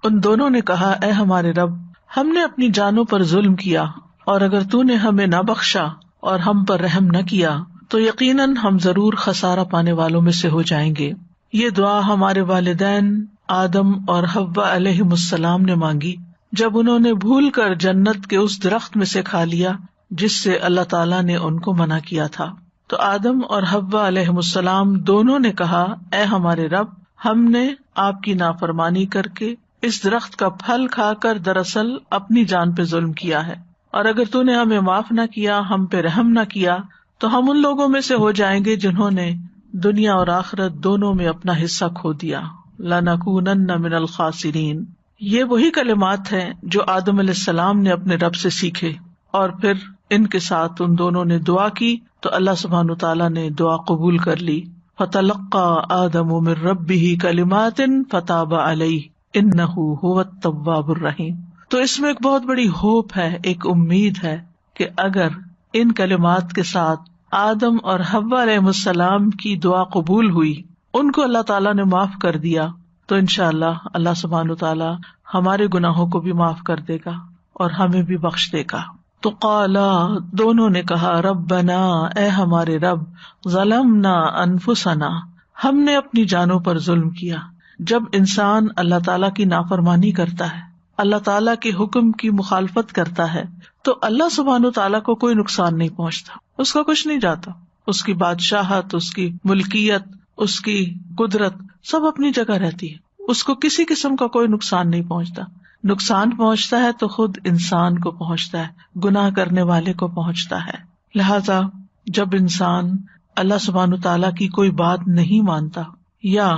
ان دونوں نے کہا اے ہمارے رب، ہم نے اپنی جانوں پر ظلم کیا، اور اگر تو نے ہمیں نہ بخشا اور ہم پر رحم نہ کیا تو یقیناً ہم ضرور خسارہ پانے والوں میں سے ہو جائیں گے۔ یہ دعا ہمارے والدین آدم اور حوا علیہم السلام نے مانگی جب انہوں نے بھول کر جنت کے اس درخت میں سے کھا لیا جس سے اللہ تعالیٰ نے ان کو منع کیا تھا۔ تو آدم اور حوا علیہم السلام دونوں نے کہا اے ہمارے رب، ہم نے آپ کی نافرمانی کر کے اس درخت کا پھل کھا کر دراصل اپنی جان پہ ظلم کیا ہے، اور اگر تو نے ہمیں معاف نہ کیا، ہم پہ رحم نہ کیا تو ہم ان لوگوں میں سے ہو جائیں گے جنہوں نے دنیا اور آخرت دونوں میں اپنا حصہ کھو دیا۔ لَنَكُونَنَّ مِنَ الْخَاسِرِينَ، یہ وہی کلمات ہیں جو آدم علیہ السلام نے اپنے رب سے سیکھے، اور پھر ان کے ساتھ ان دونوں نے دعا کی تو اللہ سبحانہ تعالیٰ نے دعا قبول کر لی۔ فَتَلَقَّى آدَمُ مِن رَّبِّهِ كَلِمَاتٍ فَتَابَ عَلَيْهِ إِنَّهُ هُوَ التَّوَّابُ الرَّحِيمُ۔ تو اس میں ایک بہت بڑی ہوپ ہے، ایک امید ہے کہ اگر ان کلمات کے ساتھ آدم اور حوا علیہ السلام کی دعا قبول ہوئی، ان کو اللہ تعالیٰ نے معاف کر دیا، تو انشاءاللہ اللہ سبحانہ تعالیٰ ہمارے گناہوں کو بھی معاف کر دے گا اور ہمیں بھی بخش دے گا۔ تو قالا، دونوں نے کہا ربنا، اے ہمارے رب، ظلمنا انفسنا، ہم نے اپنی جانوں پر ظلم کیا۔ جب انسان اللہ تعالیٰ کی نافرمانی کرتا ہے، اللہ تعالیٰ کے حکم کی مخالفت کرتا ہے، تو اللہ سبحانہ تعالیٰ کو کوئی نقصان نہیں پہنچتا، اس کا کچھ نہیں جاتا، اس کی بادشاہت، اس کی ملکیت، اس کی قدرت سب اپنی جگہ رہتی ہے، اس کو کسی قسم کا کوئی نقصان نہیں پہنچتا۔ نقصان پہنچتا ہے تو خود انسان کو پہنچتا ہے، گناہ کرنے والے کو پہنچتا ہے۔ لہذا جب انسان اللہ سبحانہ تعالیٰ کی کوئی بات نہیں مانتا یا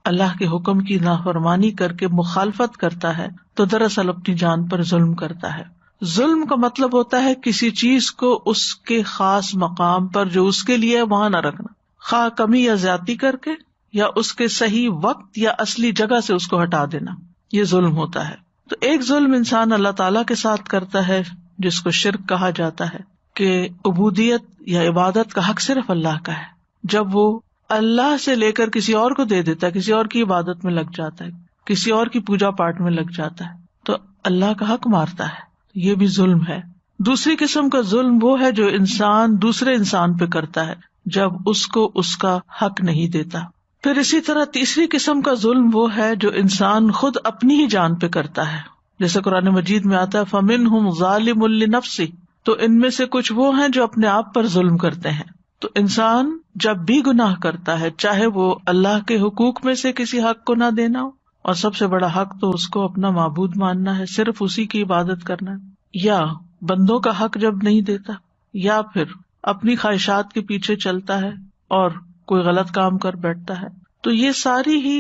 اللہ کے حکم کی نافرمانی کر کے مخالفت کرتا ہے تو دراصل اپنی جان پر ظلم کرتا ہے۔ ظلم کا مطلب ہوتا ہے کسی چیز کو اس کے خاص مقام پر جو اس کے لیے وہاں نہ رکھنا، خواہ کمی یا زیادتی کر کے یا اس کے صحیح وقت یا اصلی جگہ سے اس کو ہٹا دینا، یہ ظلم ہوتا ہے۔ تو ایک ظلم انسان اللہ تعالیٰ کے ساتھ کرتا ہے جس کو شرک کہا جاتا ہے، کہ عبودیت یا عبادت کا حق صرف اللہ کا ہے، جب وہ اللہ سے لے کر کسی اور کو دے دیتا ہے، کسی اور کی عبادت میں لگ جاتا ہے، کسی اور کی پوجا پاٹ میں لگ جاتا ہے، تو اللہ کا حق مارتا ہے، یہ بھی ظلم ہے۔ دوسری قسم کا ظلم وہ ہے جو انسان دوسرے انسان پہ کرتا ہے جب اس کو اس کا حق نہیں دیتا۔ پھر اسی طرح تیسری قسم کا ظلم وہ ہے جو انسان خود اپنی ہی جان پہ کرتا ہے، جیسے قرآن مجید میں آتا ہے فَمِنْهُمْ ظَالِمٌ لِنَفْسِهِ، تو ان میں سے کچھ وہ ہیں جو اپنے آپ پر ظلم کرتے ہیں۔ تو انسان جب بھی گناہ کرتا ہے، چاہے وہ اللہ کے حقوق میں سے کسی حق کو نہ دینا ہو، اور سب سے بڑا حق تو اس کو اپنا معبود ماننا ہے، صرف اسی کی عبادت کرنا ہے، یا بندوں کا حق جب نہیں دیتا، یا پھر اپنی خواہشات کے پیچھے چلتا ہے اور کوئی غلط کام کر بیٹھتا ہے، تو یہ ساری ہی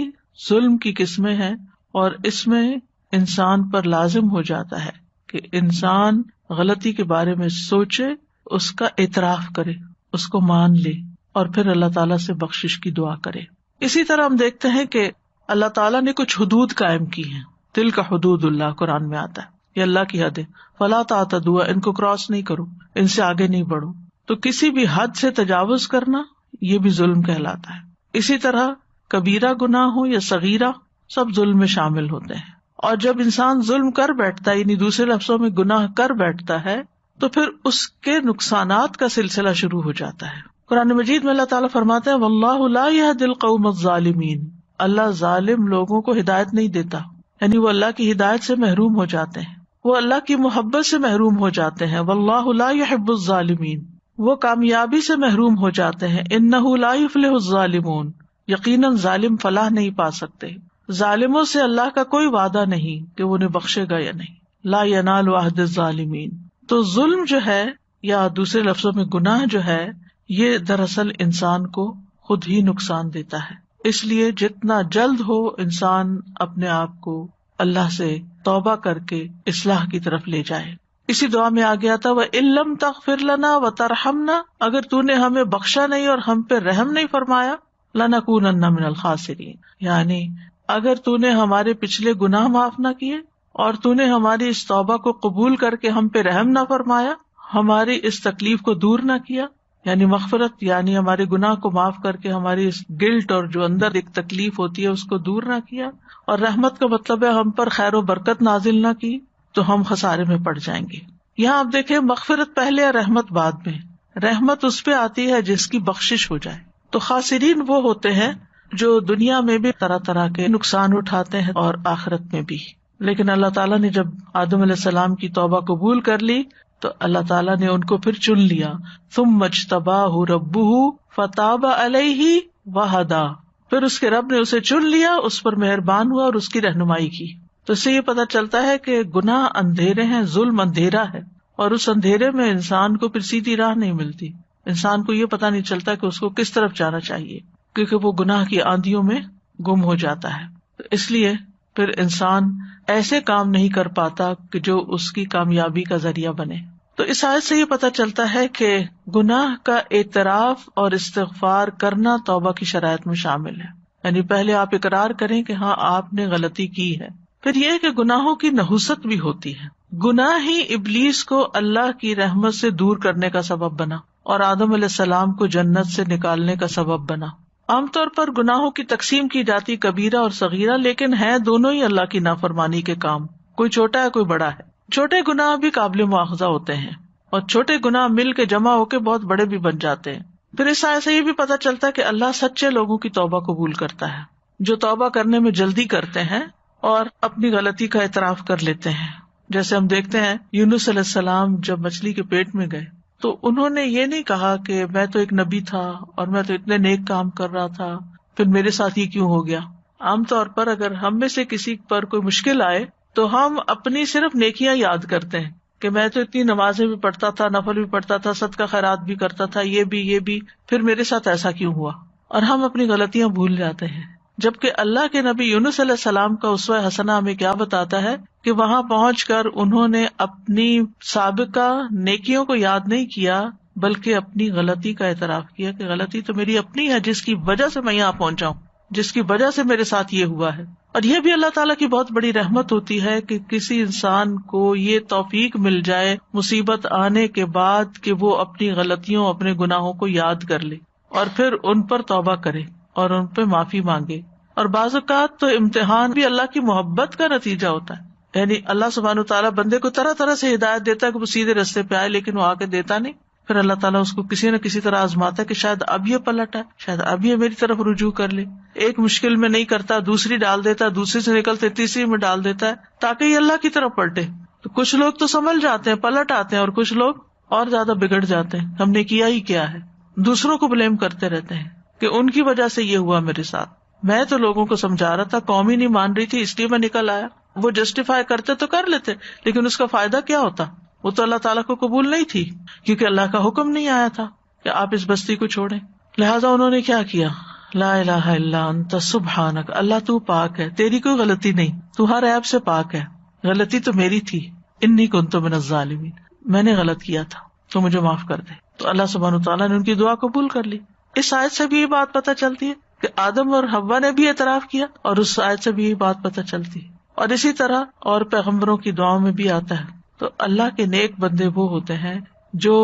ظلم کی قسمیں ہیں، اور اس میں انسان پر لازم ہو جاتا ہے کہ انسان غلطی کے بارے میں سوچے، اس کا اعتراف کرے، اس کو مان لے، اور پھر اللہ تعالیٰ سے بخشش کی دعا کرے۔ اسی طرح ہم دیکھتے ہیں کہ اللہ تعالیٰ نے کچھ حدود قائم کی ہیں، تلک حدود اللہ قرآن میں آتا ہے، یہ اللہ کی حد ہے، فلا تعتدوها، ان کو کراس نہیں کرو، ان سے آگے نہیں بڑھو۔ تو کسی بھی حد سے تجاوز کرنا یہ بھی ظلم کہلاتا ہے۔ اسی طرح کبیرہ گناہ ہو یا صغیرہ، سب ظلم میں شامل ہوتے ہیں۔ اور جب انسان ظلم کر بیٹھتا ہے، یعنی دوسرے لفظوں میں گناہ کر بیٹھتا ہے، تو پھر اس کے نقصانات کا سلسلہ شروع ہو جاتا ہے۔ قرآن مجید میں اللہ تعالیٰ فرماتے ہیں واللہ لا یہدی القوم الظالمین، اللہ ظالم لوگوں کو ہدایت نہیں دیتا، یعنی وہ اللہ کی ہدایت سے محروم ہو جاتے ہیں، وہ اللہ کی محبت سے محروم ہو جاتے ہیں۔ واللہ لا یحب الظالمین، وہ کامیابی سے محروم ہو جاتے ہیں۔ انہ لا یفلح الظالمون، یقیناً ظالم فلاح نہیں پا سکتے۔ ظالموں سے اللہ کا کوئی وعدہ نہیں کہ وہ انہیں بخشے گا یا نہیں۔ لا ینال عہد الظالمین۔ تو ظلم جو ہے، یا دوسرے لفظوں میں گناہ جو ہے، یہ دراصل انسان کو خود ہی نقصان دیتا ہے۔ اس لیے جتنا جلد ہو انسان اپنے آپ کو اللہ سے توبہ کر کے اصلاح کی طرف لے جائے۔ اسی دعا میں آ گیا تھا وَإِن لَّمْ تَغْفِرْ لَنَا وَتَرْحَمْنَا، اگر تو نے ہمیں بخشا نہیں اور ہم پہ رحم نہیں فرمایا، لَنَكُونَنَّ مِنَ الْخَاسِرِينَ، یعنی اگر تو نے ہمارے پچھلے گناہ معاف نہ کیے اور تو نے ہماری اس توبہ کو قبول کر کے ہم پہ رحم نہ فرمایا، ہماری اس تکلیف کو دور نہ کیا، یعنی مغفرت یعنی ہمارے گناہ کو معاف کر کے ہماری اس گلٹ اور جو اندر ایک تکلیف ہوتی ہے اس کو دور نہ کیا، اور رحمت کا مطلب ہے ہم پر خیر و برکت نازل نہ کی تو ہم خسارے میں پڑ جائیں گے. یہاں آپ دیکھیں مغفرت پہلے اور رحمت بعد میں. رحمت اس پہ آتی ہے جس کی بخشش ہو جائے. تو خاسرین وہ ہوتے ہیں جو دنیا میں بھی طرح طرح کے نقصان اٹھاتے ہیں اور آخرت میں بھی. لیکن اللہ تعالیٰ نے جب آدم علیہ السلام کی توبہ قبول کر لی تو اللہ تعالیٰ نے ان کو پھر چن لیا. ثم اجتباہ ربہ فتاب علیہ وہدی، پھر اس کے رب نے اسے چن لیا، اس پر مہربان ہوا اور اس کی رہنمائی کی. تو اس سے یہ پتہ چلتا ہے کہ گناہ اندھیرے ہیں، ظلم اندھیرا ہے، اور اس اندھیرے میں انسان کو پھر سیدھی راہ نہیں ملتی. انسان کو یہ پتہ نہیں چلتا کہ اس کو کس طرف جانا چاہیے، کیونکہ وہ گناہ کی آندھیوں میں گم ہو جاتا ہے. تو اس لیے پھر انسان ایسے کام نہیں کر پاتا کہ جو اس کی کامیابی کا ذریعہ بنے. تو اس آیت سے یہ پتہ چلتا ہے کہ گناہ کا اعتراف اور استغفار کرنا توبہ کی شرائط میں شامل ہے. یعنی پہلے آپ اقرار کریں کہ ہاں آپ نے غلطی کی ہے. پھر یہ کہ گناہوں کی نحوست بھی ہوتی ہے. گناہ ہی ابلیس کو اللہ کی رحمت سے دور کرنے کا سبب بنا اور آدم علیہ السلام کو جنت سے نکالنے کا سبب بنا. عام طور پر گناہوں کی تقسیم کی جاتی کبیرہ اور صغیرہ، لیکن ہیں دونوں ہی اللہ کی نافرمانی کے کام. کوئی چھوٹا ہے کوئی بڑا ہے. چھوٹے گناہ بھی قابل مواخذہ ہوتے ہیں اور چھوٹے گناہ مل کے جمع ہو کے بہت بڑے بھی بن جاتے ہیں. پھر اس آیت سے یہ بھی پتہ چلتا ہے کہ اللہ سچے لوگوں کی توبہ قبول کرتا ہے، جو توبہ کرنے میں جلدی کرتے ہیں اور اپنی غلطی کا اعتراف کر لیتے ہیں. جیسے ہم دیکھتے ہیں یونس علیہ السلام جب مچھلی کے پیٹ میں گئے تو انہوں نے یہ نہیں کہا کہ میں تو ایک نبی تھا اور میں تو اتنے نیک کام کر رہا تھا، پھر میرے ساتھ یہ کیوں ہو گیا. عام طور پر اگر ہم میں سے کسی پر کوئی مشکل آئے تو ہم اپنی صرف نیکیاں یاد کرتے ہیں کہ میں تو اتنی نمازیں بھی پڑھتا تھا، نفل بھی پڑھتا تھا، صدقہ خیرات بھی کرتا تھا، یہ بھی پھر میرے ساتھ ایسا کیوں ہوا، اور ہم اپنی غلطیاں بھول جاتے ہیں. جبکہ اللہ کے نبی یونس علیہ السلام کا اسوہ حسنہ ہمیں کیا بتاتا ہے کہ وہاں پہنچ کر انہوں نے اپنی سابقہ نیکیوں کو یاد نہیں کیا بلکہ اپنی غلطی کا اعتراف کیا کہ غلطی تو میری اپنی ہے، جس کی وجہ سے میں یہاں پہنچا ہوں، جس کی وجہ سے میرے ساتھ یہ ہوا ہے. اور یہ بھی اللہ تعالیٰ کی بہت بڑی رحمت ہوتی ہے کہ کسی انسان کو یہ توفیق مل جائے مصیبت آنے کے بعد کہ وہ اپنی غلطیوں، اپنے گناہوں کو یاد کر لے اور پھر ان پر توبہ کرے اور ان پہ معافی مانگے. اور بعض اوقات تو امتحان بھی اللہ کی محبت کا نتیجہ ہوتا ہے. یعنی اللہ سبحانہ تعالیٰ بندے کو طرح طرح سے ہدایت دیتا ہے کہ وہ سیدھے راستے پہ آئے، لیکن وہ آگے دیتا نہیں. پھر اللہ تعالیٰ اس کو کسی نہ کسی طرح آزماتا ہے کہ شاید اب یہ پلٹ ہے، شاید اب یہ میری طرف رجوع کر لے. ایک مشکل میں نہیں کرتا، دوسری ڈال دیتا ہے، دوسری سے نکلتے تیسری میں ڈال دیتا ہے تاکہ یہ اللہ کی طرف پلٹے. تو کچھ لوگ تو سنبھل جاتے ہیں، پلٹ آتے ہیں، اور کچھ لوگ اور زیادہ بگڑ جاتے ہیں. ہم نے کیا ہی کیا ہے، دوسروں کو بلیم کرتے رہتے ہیں کہ ان کی وجہ سے یہ ہوا میرے ساتھ. میں تو لوگوں کو سمجھا رہا تھا، قوم ہی نہیں مان رہی تھی، اس لیے میں نکل آیا. وہ جسٹیفائی کرتے تو کر لیتے، لیکن اس کا فائدہ کیا ہوتا؟ وہ تو اللہ تعالیٰ کو قبول نہیں تھی، کیونکہ اللہ کا حکم نہیں آیا تھا کہ آپ اس بستی کو چھوڑیں. لہٰذا انہوں نے کیا کیا؟ لا الہ الا انت سبحانک، اللہ تو پاک ہے، تیری کوئی غلطی نہیں، تو ہر عیب سے پاک ہے، غلطی تو میری تھی. انی کنت من الظالمین، میں نے غلط کیا تھا تو مجھے معاف کر دے. تو اللہ سبحانہ تعالیٰ نے ان کی دعا قبول کر لی. اس آیت سے بھی یہ بات پتہ چلتی ہے کہ آدم اور حوا نے بھی اعتراف کیا، اور اس آیت سے بھی یہ بات پتہ چلتی ہے. اور اسی طرح اور پیغمبروں کی دعاؤں میں بھی آتا ہے. تو اللہ کے نیک بندے وہ ہوتے ہیں جو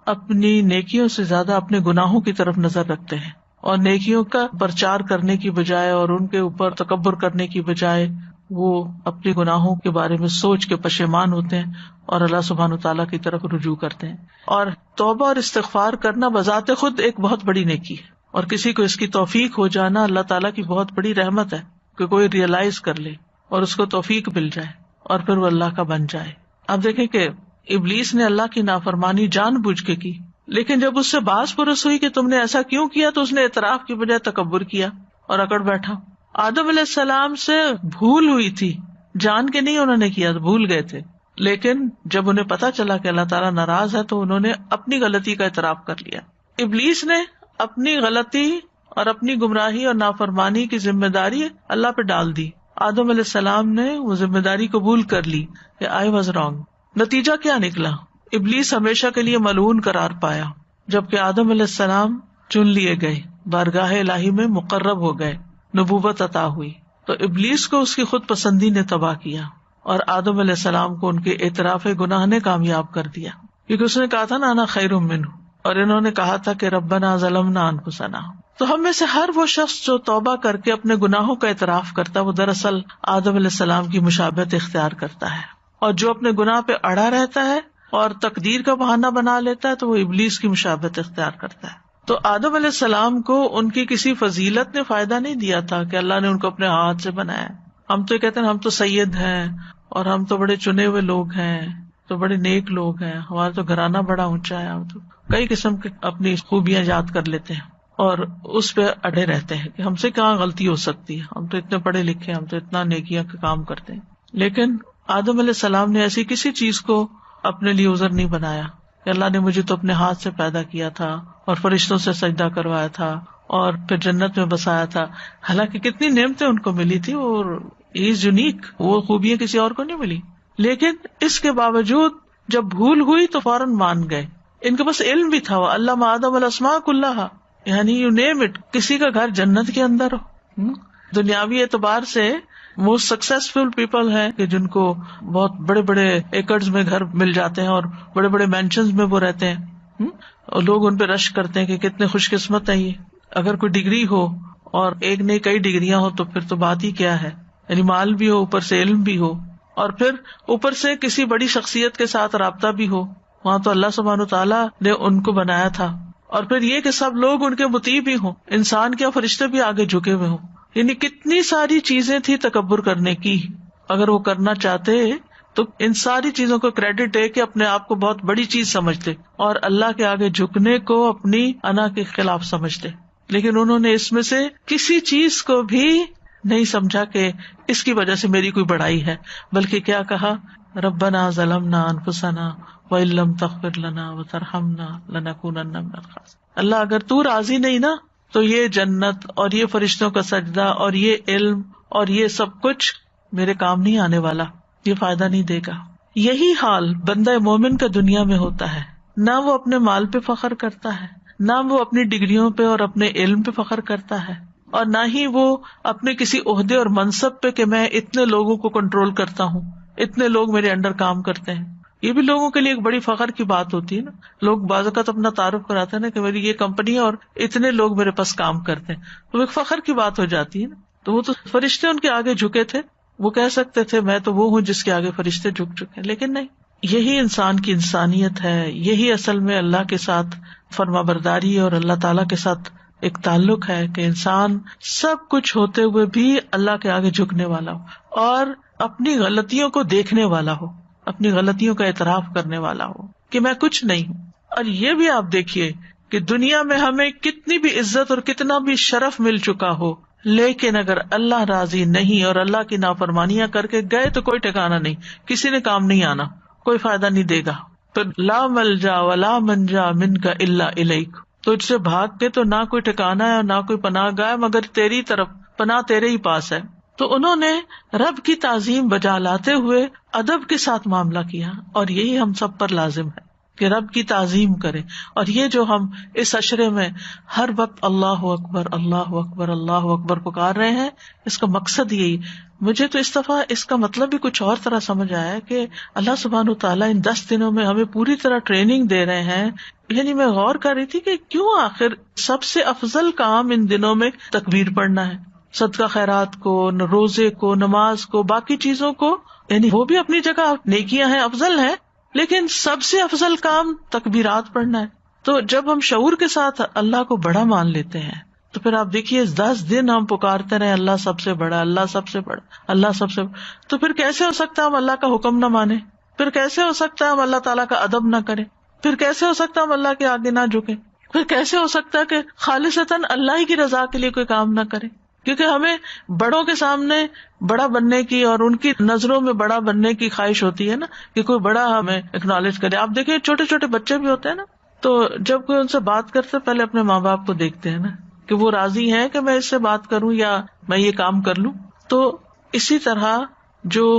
اپنی نیکیوں سے زیادہ اپنے گناہوں کی طرف نظر رکھتے ہیں، اور نیکیوں کا پرچار کرنے کی بجائے اور ان کے اوپر تکبر کرنے کی بجائے وہ اپنے گناہوں کے بارے میں سوچ کے پشیمان ہوتے ہیں اور اللہ سبحانہ تعالیٰ کی طرف رجوع کرتے ہیں. اور توبہ اور استغفار کرنا بذات خود ایک بہت بڑی نیکی ہے، اور کسی کو اس کی توفیق ہو جانا اللہ تعالیٰ کی بہت بڑی رحمت ہے کہ کوئی ریئلائز کر لے اور اس کو توفیق مل جائے اور پھر وہ اللہ کا بن جائے. آپ دیکھیں کہ ابلیس نے اللہ کی نافرمانی جان بوجھ کے کی، لیکن جب اس سے باز پرس ہوئی کہ تم نے ایسا کیوں کیا تو اس نے اعتراف کی بجائے تکبر کیا اور اکڑ بیٹھا. آدم علیہ السلام سے بھول ہوئی تھی، جان کے نہیں انہوں نے کیا، بھول گئے تھے، لیکن جب انہیں پتا چلا کہ اللہ تعالیٰ ناراض ہے تو انہوں نے اپنی غلطی کا اعتراف کر لیا. ابلیس نے اپنی غلطی اور اپنی گمراہی اور نافرمانی کی ذمہ داری اللہ پہ ڈال دی. آدم علیہ السلام نے وہ ذمہ داری قبول کر لی کہ آئی واز رانگ. نتیجہ کیا نکلا؟ ابلیس ہمیشہ کے لیے ملعون قرار پایا، جبکہ آدم علیہ السلام چن لیے گئے، بارگاہ الہی میں مقرب ہو گئے، نبوت عطا ہوئی. تو ابلیس کو اس کی خود پسندی نے تباہ کیا اور آدم علیہ السلام کو ان کے اعتراف گناہ نے کامیاب کر دیا، کیونکہ اس نے کہا تھا نا انا خیر منہ، اور انہوں نے کہا تھا کہ ربنا ظلمنا انفسنا. تو ہم میں سے ہر وہ شخص جو توبہ کر کے اپنے گناہوں کا اعتراف کرتا ہے وہ دراصل آدم علیہ السلام کی مشابہت اختیار کرتا ہے، اور جو اپنے گناہ پہ اڑا رہتا ہے اور تقدیر کا بہانہ بنا لیتا ہے تو وہ ابلیس کی مشابہت اختیار کرتا ہے. تو آدم علیہ السلام کو ان کی کسی فضیلت نے فائدہ نہیں دیا تھا کہ اللہ نے ان کو اپنے ہاتھ سے بنایا. ہم تو کہتے ہیں ہم تو سید ہیں اور ہم تو بڑے چنے ہوئے لوگ ہیں، تو بڑے نیک لوگ ہیں، ہمارا تو گھرانہ بڑا اونچا ہے، ہم تو کئی قسم کی اپنی خوبیاں یاد کر لیتے ہیں اور اس پہ اڑے رہتے ہیں کہ ہم سے کہاں غلطی ہو سکتی ہے، ہم تو اتنے پڑھے لکھے، ہم تو اتنا نیکیاں کا کام کرتے ہیں. لیکن آدم علیہ السلام نے ایسی کسی چیز کو اپنے لیے عذر نہیں بنایا کہ اللہ نے مجھے تو اپنے ہاتھ سے پیدا کیا تھا اور فرشتوں سے سجدہ کروایا تھا اور پھر جنت میں بسایا تھا. حالانکہ کتنی نعمتیں ان کو ملی تھی اور از یونیک، وہ خوبیاں کسی اور کو نہیں ملی. لیکن اس کے باوجود جب بھول ہوئی تو فوراً مان گئے. ان کے پاس علم بھی تھا، علم آدم الاسماء کلھا، یعنی یو نیم اٹ. کسی کا گھر جنت کے اندر ہو، دنیاوی اعتبار سے موسٹ سکسیسفل پیپل ہیں کہ جن کو بہت بڑے بڑے ایکڑز میں گھر مل جاتے ہیں اور بڑے بڑے مینشنز میں وہ رہتے ہیں، اور لوگ ان پہ رش کرتے ہیں کہ کتنے خوش قسمت ہیں یہ. اگر کوئی ڈگری ہو اور ایک نہیں کئی ڈگریاں ہو تو پھر تو بات ہی کیا ہے. یعنی مال بھی ہو، اوپر سے علم بھی ہو، اور پھر اوپر سے کسی بڑی شخصیت کے ساتھ رابطہ بھی ہو. وہاں تو اللہ سبحانہ تعالیٰ نے ان کو بنایا تھا. اور پھر یہ کہ سب لوگ ان کے مطیع بھی ہوں، انسان کیا فرشتے بھی آگے جھکے ہوئے ہوں. یعنی کتنی ساری چیزیں تھی تکبر کرنے کی. اگر وہ کرنا چاہتے تو ان ساری چیزوں کو کریڈٹ دے کے اپنے آپ کو بہت بڑی چیز سمجھتے اور اللہ کے آگے جھکنے کو اپنی انا کے خلاف سمجھتے. لیکن انہوں نے اس میں سے کسی چیز کو بھی نہیں سمجھا کہ اس کی وجہ سے میری کوئی بڑائی ہے، بلکہ کیا کہا، ربنا ظلمنا انفسنا وَإِن لَّمْ تَغْفِرْ لَنَا وَتَرْحَمْنَا لَنَكُونَنَّ مِنَ الْخَاسِرِينَ. اللہ اگر تو راضی نہیں نا تو یہ جنت اور یہ فرشتوں کا سجدہ اور یہ علم اور یہ سب کچھ میرے کام نہیں آنے والا، یہ فائدہ نہیں دے گا. یہی حال بندہ مومن کا دنیا میں ہوتا ہے. نہ وہ اپنے مال پہ فخر کرتا ہے، نہ وہ اپنی ڈگریوں پہ اور اپنے علم پہ فخر کرتا ہے، اور نہ ہی وہ اپنے کسی عہدے اور منصب پہ کہ میں اتنے لوگوں کو کنٹرول کرتا ہوں، اتنے لوگ میرے انڈر کام کرتے ہیں. یہ بھی لوگوں کے لیے ایک بڑی فخر کی بات ہوتی ہے نا. لوگ بعض اوقات اپنا تعارف کراتے ہیں نا کہ میری یہ کمپنی ہے اور اتنے لوگ میرے پاس کام کرتے ہیں، تو ایک فخر کی بات ہو جاتی ہے نا. تو وہ تو فرشتے ان کے آگے جھکے تھے، وہ کہہ سکتے تھے میں تو وہ ہوں جس کے آگے فرشتے جھک چکے ہیں، لیکن نہیں. یہی انسان کی انسانیت ہے، یہی اصل میں اللہ کے ساتھ فرما برداری اور اللہ تعالیٰ کے ساتھ ایک تعلق ہے کہ انسان سب کچھ ہوتے ہوئے بھی اللہ کے آگے جھکنے والا ہو اور اپنی غلطیوں کو دیکھنے والا ہو، اپنی غلطیوں کا اعتراف کرنے والا ہو کہ میں کچھ نہیں ہوں. اور یہ بھی آپ دیکھیے کہ دنیا میں ہمیں کتنی بھی عزت اور کتنا بھی شرف مل چکا ہو، لیکن اگر اللہ راضی نہیں اور اللہ کی نافرمانیاں کر کے گئے تو کوئی ٹھکانہ نہیں، کسی نے کام نہیں آنا، کوئی فائدہ نہیں دے گا. پھر لا ملجا ولا منجا منک الا الیک، تجھ سے بھاگ کے تو نہ کوئی ٹھکانہ ہے اور نہ کوئی پناہ گاہ مگر تیری طرف، پناہ تیرے ہی پاس ہے. تو انہوں نے رب کی تعظیم بجا لاتے ہوئے ادب کے ساتھ معاملہ کیا، اور یہی ہم سب پر لازم ہے کہ رب کی تعظیم کریں. اور یہ جو ہم اس عشرے میں ہر وقت اللہ اکبر اللہ اکبر اللہ اکبر پکار رہے ہیں، اس کا مقصد یہی. مجھے تو اس دفعہ اس کا مطلب بھی کچھ اور طرح سمجھ آیا کہ اللہ سبحانہ تعالیٰ ان 10 دنوں میں ہمیں پوری طرح ٹریننگ دے رہے ہیں. یعنی میں غور کر رہی تھی کہ کیوں آخر سب سے افضل کام ان دنوں میں تکبیر پڑھنا ہے، صدقہ خیرات کو، روزے کو، نماز کو، باقی چیزوں کو، یعنی وہ بھی اپنی جگہ نیکیاں ہیں، افضل ہیں، لیکن سب سے افضل کام تکبیرات پڑھنا ہے. تو جب ہم شعور کے ساتھ اللہ کو بڑا مان لیتے ہیں تو پھر آپ دیکھیے 10 دن ہم پکارتے رہے اللہ سب سے بڑا، اللہ سب سے بڑا، اللہ سب سے بڑا، تو پھر کیسے ہو سکتا ہے ہم اللہ کا حکم نہ مانیں؟ پھر کیسے ہو سکتا ہے ہم اللہ تعالیٰ کا ادب نہ کریں؟ پھر کیسے ہو سکتا ہے ہم اللہ کے آگے نہ جھکیں؟ پھر کیسے ہو سکتا ہے کہ خالصتاً اللہ ہی کی رضا کے لیے کوئی کام نہ کریں؟ کیونکہ ہمیں بڑوں کے سامنے بڑا بننے کی اور ان کی نظروں میں بڑا بننے کی خواہش ہوتی ہے نا، کہ کوئی بڑا ہمیں اکنالج کرے. آپ دیکھیں چھوٹے چھوٹے بچے بھی ہوتے ہیں نا، تو جب کوئی ان سے بات کرتے پہلے اپنے ماں باپ کو دیکھتے ہیں نا کہ وہ راضی ہیں کہ میں اس سے بات کروں یا میں یہ کام کر لوں. تو اسی طرح جو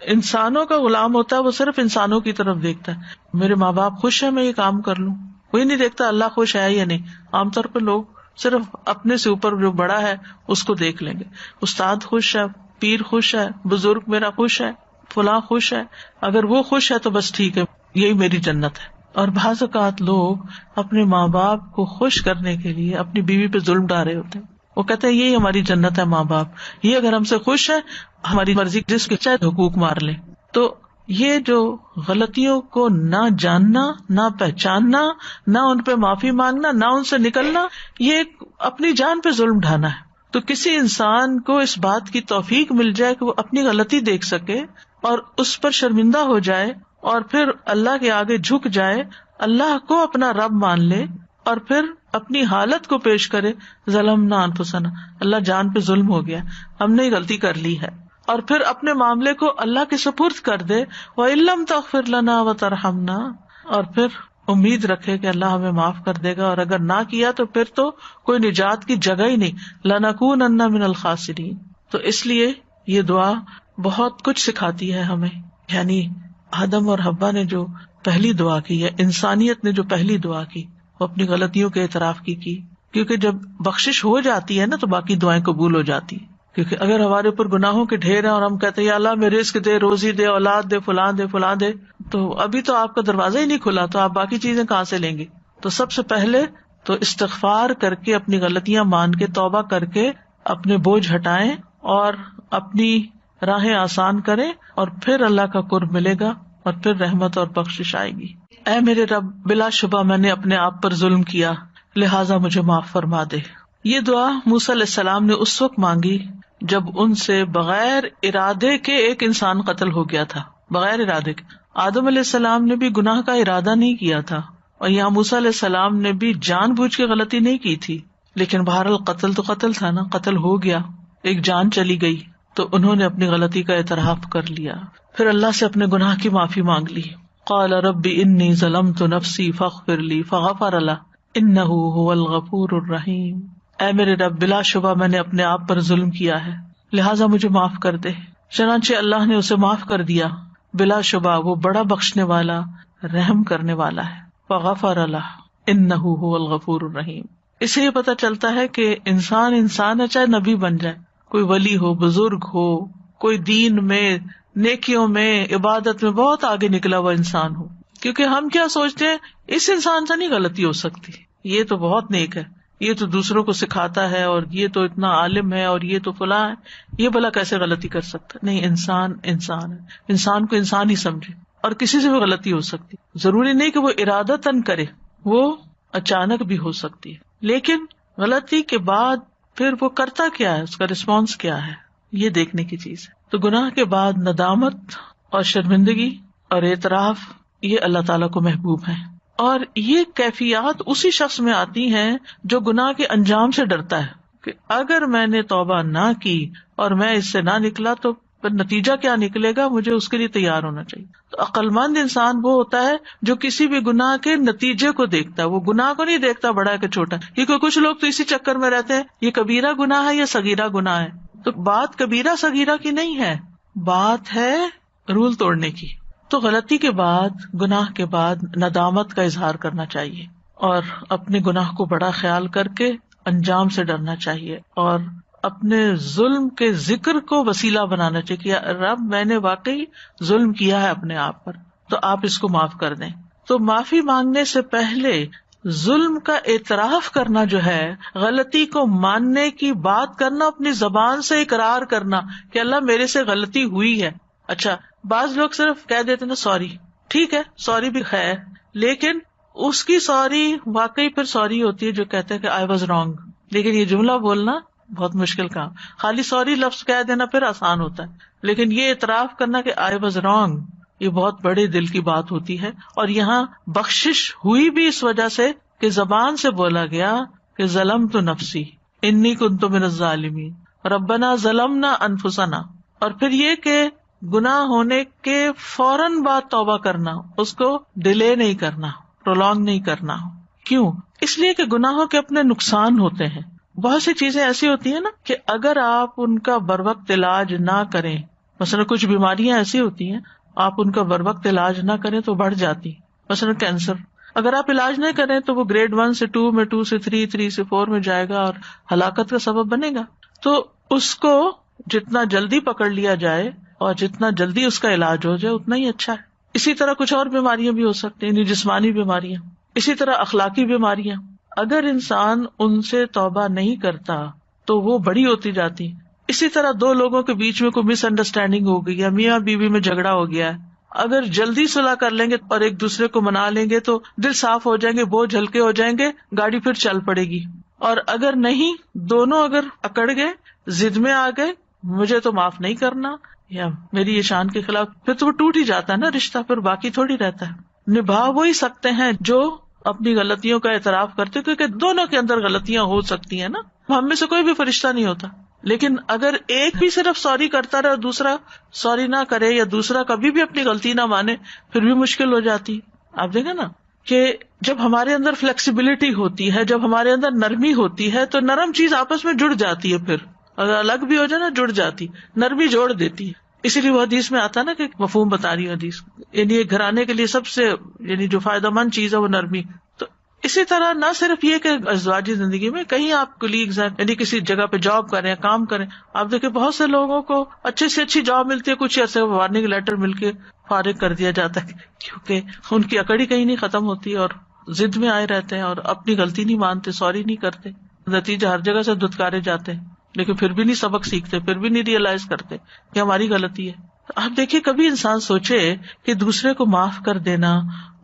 انسانوں کا غلام ہوتا ہے وہ صرف انسانوں کی طرف دیکھتا ہے، میرے ماں باپ خوش ہیں میں یہ کام کر لوں، کوئی نہیں دیکھتا اللہ خوش ہے یا نہیں. عام طور پہ لوگ صرف اپنے سے اوپر جو بڑا ہے اس کو دیکھ لیں گے. استاد خوش ہے، پیر خوش ہے، بزرگ میرا خوش ہے، فلاں خوش ہے، اگر وہ خوش ہے تو بس ٹھیک ہے، یہی میری جنت ہے. اور بعض اوقات لوگ اپنے ماں باپ کو خوش کرنے کے لیے اپنی بیوی پہ ظلم ڈھا رہے ہوتے ہیں. وہ کہتے ہیں یہی ہماری جنت ہے ماں باپ، یہ اگر ہم سے خوش ہے ہماری مرضی جس کے چاہے حقوق مار لیں. تو یہ جو غلطیوں کو نہ جاننا، نہ پہچاننا، نہ ان پہ معافی مانگنا، نہ ان سے نکلنا، یہ ایک اپنی جان پہ ظلم ڈھانا ہے. تو کسی انسان کو اس بات کی توفیق مل جائے کہ وہ اپنی غلطی دیکھ سکے اور اس پر شرمندہ ہو جائے اور پھر اللہ کے آگے جھک جائے، اللہ کو اپنا رب مان لے اور پھر اپنی حالت کو پیش کرے، ظلمنا انفسنا، اللہ جان پہ ظلم ہو گیا، ہم نے غلطی کر لی ہے، اور پھر اپنے معاملے کو اللہ کے سپرد کر دے، وَإِن لَّمْ تَغْفِرْ لَنَا وَتَرْحَمْنَا، اور پھر امید رکھے کہ اللہ ہمیں معاف کر دے گا، اور اگر نہ کیا تو پھر تو کوئی نجات کی جگہ ہی نہیں، لَنَكُونَنَّ مِنَ الْخَاسِرِينَ. تو اس لیے یہ دعا بہت کچھ سکھاتی ہے ہمیں. یعنی آدم اور حوا نے جو پہلی دعا کی ہے، انسانیت نے جو پہلی دعا کی، وہ اپنی غلطیوں کے اعتراف کی، کیونکہ جب بخشش ہو جاتی ہے نا تو باقی دعائیں قبول ہو جاتی ہیں. کیونکہ اگر ہمارے اوپر گناہوں کے ڈھیر ہیں اور ہم کہتے ہیں یا اللہ میں رزق دے، روزی دے، اولاد دے، فلاں دے، فلاں دے، تو ابھی تو آپ کا دروازہ ہی نہیں کھلا، تو آپ باقی چیزیں کہاں سے لیں گے؟ تو سب سے پہلے تو استغفار کر کے، اپنی غلطیاں مان کے، توبہ کر کے اپنے بوجھ ہٹائیں اور اپنی راہیں آسان کریں، اور پھر اللہ کا قرب ملے گا اور پھر رحمت اور بخشش آئے گی. اے میرے رب، بلا شبہ میں نے اپنے آپ پر ظلم کیا، لہٰذا مجھے معاف فرما دے. یہ دعا موسیٰ علیہ السلام نے اس وقت مانگی جب ان سے بغیر ارادے کے ایک انسان قتل ہو گیا تھا، بغیر ارادے کے. آدم علیہ السلام نے بھی گناہ کا ارادہ نہیں کیا تھا، اور یہاں موسیٰ علیہ السلام نے بھی جان بوجھ کے غلطی نہیں کی تھی، لیکن بہرحال قتل تو قتل تھا نا، قتل ہو گیا، ایک جان چلی گئی، تو انہوں نے اپنی غلطی کا اعتراف کر لیا، پھر اللہ سے اپنے گناہ کی معافی مانگ لی. قال رب انی ظلمت نفسی فاغفر لی فغفر له انہ هو الغفور الرحیم. اے میرے رب، بلا شبہ میں نے اپنے آپ پر ظلم کیا ہے، لہٰذا مجھے معاف کر دے. چنانچہ اللہ نے اسے معاف کر دیا، بلا شبہ وہ بڑا بخشنے والا، رحم کرنے والا ہے. فغفر له انہ هو الغفور الرحیم. اس سے یہ پتہ چلتا ہے کہ انسان ہے، چاہے نبی بن جائے، کوئی ولی ہو، بزرگ ہو، کوئی دین میں، نیکیوں میں، عبادت میں بہت آگے نکلا ہوا انسان ہو. کیونکہ ہم کیا سوچتے ہیں، اس انسان سے نہیں غلطی ہو سکتی، یہ تو بہت نیک ہے، یہ تو دوسروں کو سکھاتا ہے، اور یہ تو اتنا عالم ہے، اور یہ تو فلاں ہے، یہ بھلا کیسے غلطی کر سکتا؟ نہیں، انسان ہے، انسان کو انسان ہی سمجھے، اور کسی سے بھی غلطی ہو سکتی. ضروری نہیں کہ وہ ارادتاً کرے، وہ اچانک بھی ہو سکتی ہے. لیکن غلطی کے بعد پھر وہ کرتا کیا ہے، اس کا رسپانس کیا ہے، یہ دیکھنے کی چیز ہے. تو گناہ کے بعد ندامت اور شرمندگی اور اعتراف، یہ اللہ تعالیٰ کو محبوب ہے. اور یہ کیفیات اسی شخص میں آتی ہیں جو گناہ کے انجام سے ڈرتا ہے، کہ اگر میں نے توبہ نہ کی اور میں اس سے نہ نکلا تو پھر نتیجہ کیا نکلے گا، مجھے اس کے لیے تیار ہونا چاہیے. تو عقل مند انسان وہ ہوتا ہے جو کسی بھی گناہ کے نتیجے کو دیکھتا ہے، وہ گناہ کو نہیں دیکھتا بڑا ہے کہ چھوٹا. کیونکہ کچھ لوگ تو اسی چکر میں رہتے ہیں، یہ کبیرہ گناہ ہے یا صغیرہ گناہ ہے. تو بات کبیرہ صغیرہ کی نہیں ہے، بات ہے رول توڑنے کی. تو غلطی کے بعد، گناہ کے بعد ندامت کا اظہار کرنا چاہیے، اور اپنے گناہ کو بڑا خیال کر کے انجام سے ڈرنا چاہیے، اور اپنے ظلم کے ذکر کو وسیلہ بنانا چاہیے کہ رب میں نے واقعی ظلم کیا ہے اپنے آپ پر، تو آپ اس کو معاف کر دیں. تو معافی مانگنے سے پہلے ظلم کا اعتراف کرنا جو ہے، غلطی کو ماننے کی بات کرنا، اپنی زبان سے اقرار کرنا کہ اللہ میرے سے غلطی ہوئی ہے. اچھا، بعض لوگ صرف کہہ دیتے نا سوری، ٹھیک ہے سوری بھی ہے، لیکن اس کی سوری واقعی پھر سوری ہوتی ہے جو کہتے ہیں کہ آئی واز رانگ. لیکن یہ جملہ بولنا بہت مشکل کام. خالی سوری لفظ کہہ دینا پھر آسان ہوتا ہے، لیکن یہ اعتراف کرنا کہ آئی واز رانگ، یہ بہت بڑے دل کی بات ہوتی ہے. اور یہاں بخشش ہوئی بھی اس وجہ سے کہ زبان سے بولا گیا کہ ظلمت نفسی انی کنت من الظالمین، ربنا ظلمنا انفسنا. اور پھر یہ کہ گناہ ہونے کے فوراً بعد توبہ کرنا، اس کو ڈیلے نہیں کرنا، پرولونگ نہیں کرنا. کیوں؟ اس لیے کہ گناہوں کے اپنے نقصان ہوتے ہیں. بہت سی چیزیں ایسی ہوتی ہیں نا کہ اگر آپ ان کا بر وقت علاج نہ کریں، مثلا کچھ بیماریاں ایسی ہوتی ہیں آپ ان کا بر وقت علاج نہ کریں تو بڑھ جاتی، مثلا کینسر. اگر آپ علاج نہیں کریں تو وہ گریڈ 1 سے 2 میں، 2 سے 3، 3 سے 4 میں جائے گا اور ہلاکت کا سبب بنے گا. تو اس کو جتنا جلدی پکڑ لیا جائے اور جتنا جلدی اس کا علاج ہو جائے اتنا ہی اچھا ہے. اسی طرح کچھ اور بیماریاں بھی ہو سکتی ہیں، یعنی جسمانی بیماریاں، اسی طرح اخلاقی بیماریاں. اگر انسان ان سے توبہ نہیں کرتا تو وہ بڑی ہوتی جاتی. اسی طرح دو لوگوں کے بیچ میں کوئی مس انڈرسٹینڈنگ ہو گئی ہے، میاں بیوی میں جھگڑا ہو گیا ہے، اگر جلدی صلح کر لیں گے اور ایک دوسرے کو منا لیں گے تو دل صاف ہو جائیں گے، بوجھ ہلکے ہو جائیں گے، گاڑی پھر چل پڑے گی. اور اگر نہیں، دونوں اگر اکڑ گئے، ضد میں آ گئے، مجھے تو معاف نہیں کرنا یا میری یہ شان کے خلاف، پھر تو وہ ٹوٹ ہی جاتا ہے نا رشتہ، پھر باقی تھوڑی رہتا ہے. نبھا وہی سکتے ہیں جو اپنی غلطیوں کا اعتراف کرتے، کیونکہ دونوں کے اندر غلطیاں ہو سکتی ہیں نا، ہم میں سے کوئی بھی فرشتہ نہیں ہوتا. لیکن اگر ایک بھی صرف سوری کرتا رہے اور دوسرا سوری نہ کرے یا دوسرا کبھی بھی اپنی غلطی نہ مانے، پھر بھی مشکل ہو جاتی. آپ دیکھیں نا کہ جب ہمارے اندر فلیکسیبلٹی ہوتی ہے، جب ہمارے اندر نرمی ہوتی ہے تو نرم چیز آپس میں جڑ جاتی ہے، پھر اگر الگ بھی ہو جائے نا جڑ جاتی، نرمی جوڑ دیتی ہے. اسی لیے وہ حدیث میں آتا نا کہ مفہوم بتا رہی ہوں حدیث، یعنی ایک گھرانے کے لیے سب سے یعنی جو فائدہ مند چیز ہے وہ نرمی. تو اسی طرح نہ صرف یہ کہ ازواجی زندگی میں کہیں آپ کولیگز ہیں، یعنی کسی جگہ پہ جاب کریں، کام کریں، آپ دیکھیں بہت سے لوگوں کو اچھے سے اچھی جاب ملتی ہے، کچھ عرصے وارننگ لیٹر مل کے فارغ کر دیا جاتا ہے، کیونکہ ان کی اکڑی کہیں نہیں ختم ہوتی اور ضد میں آئے رہتے ہیں اور اپنی غلطی نہیں مانتے، سوری نہیں کرتے، نتیجہ ہر جگہ سے دھتکارے جاتے ہیں، لیکن پھر بھی نہیں سبق سیکھتے، پھر بھی نہیں ریئلائز کرتے کہ ہماری غلطی ہے. آپ دیکھیے کبھی انسان سوچے کہ دوسرے کو معاف کر دینا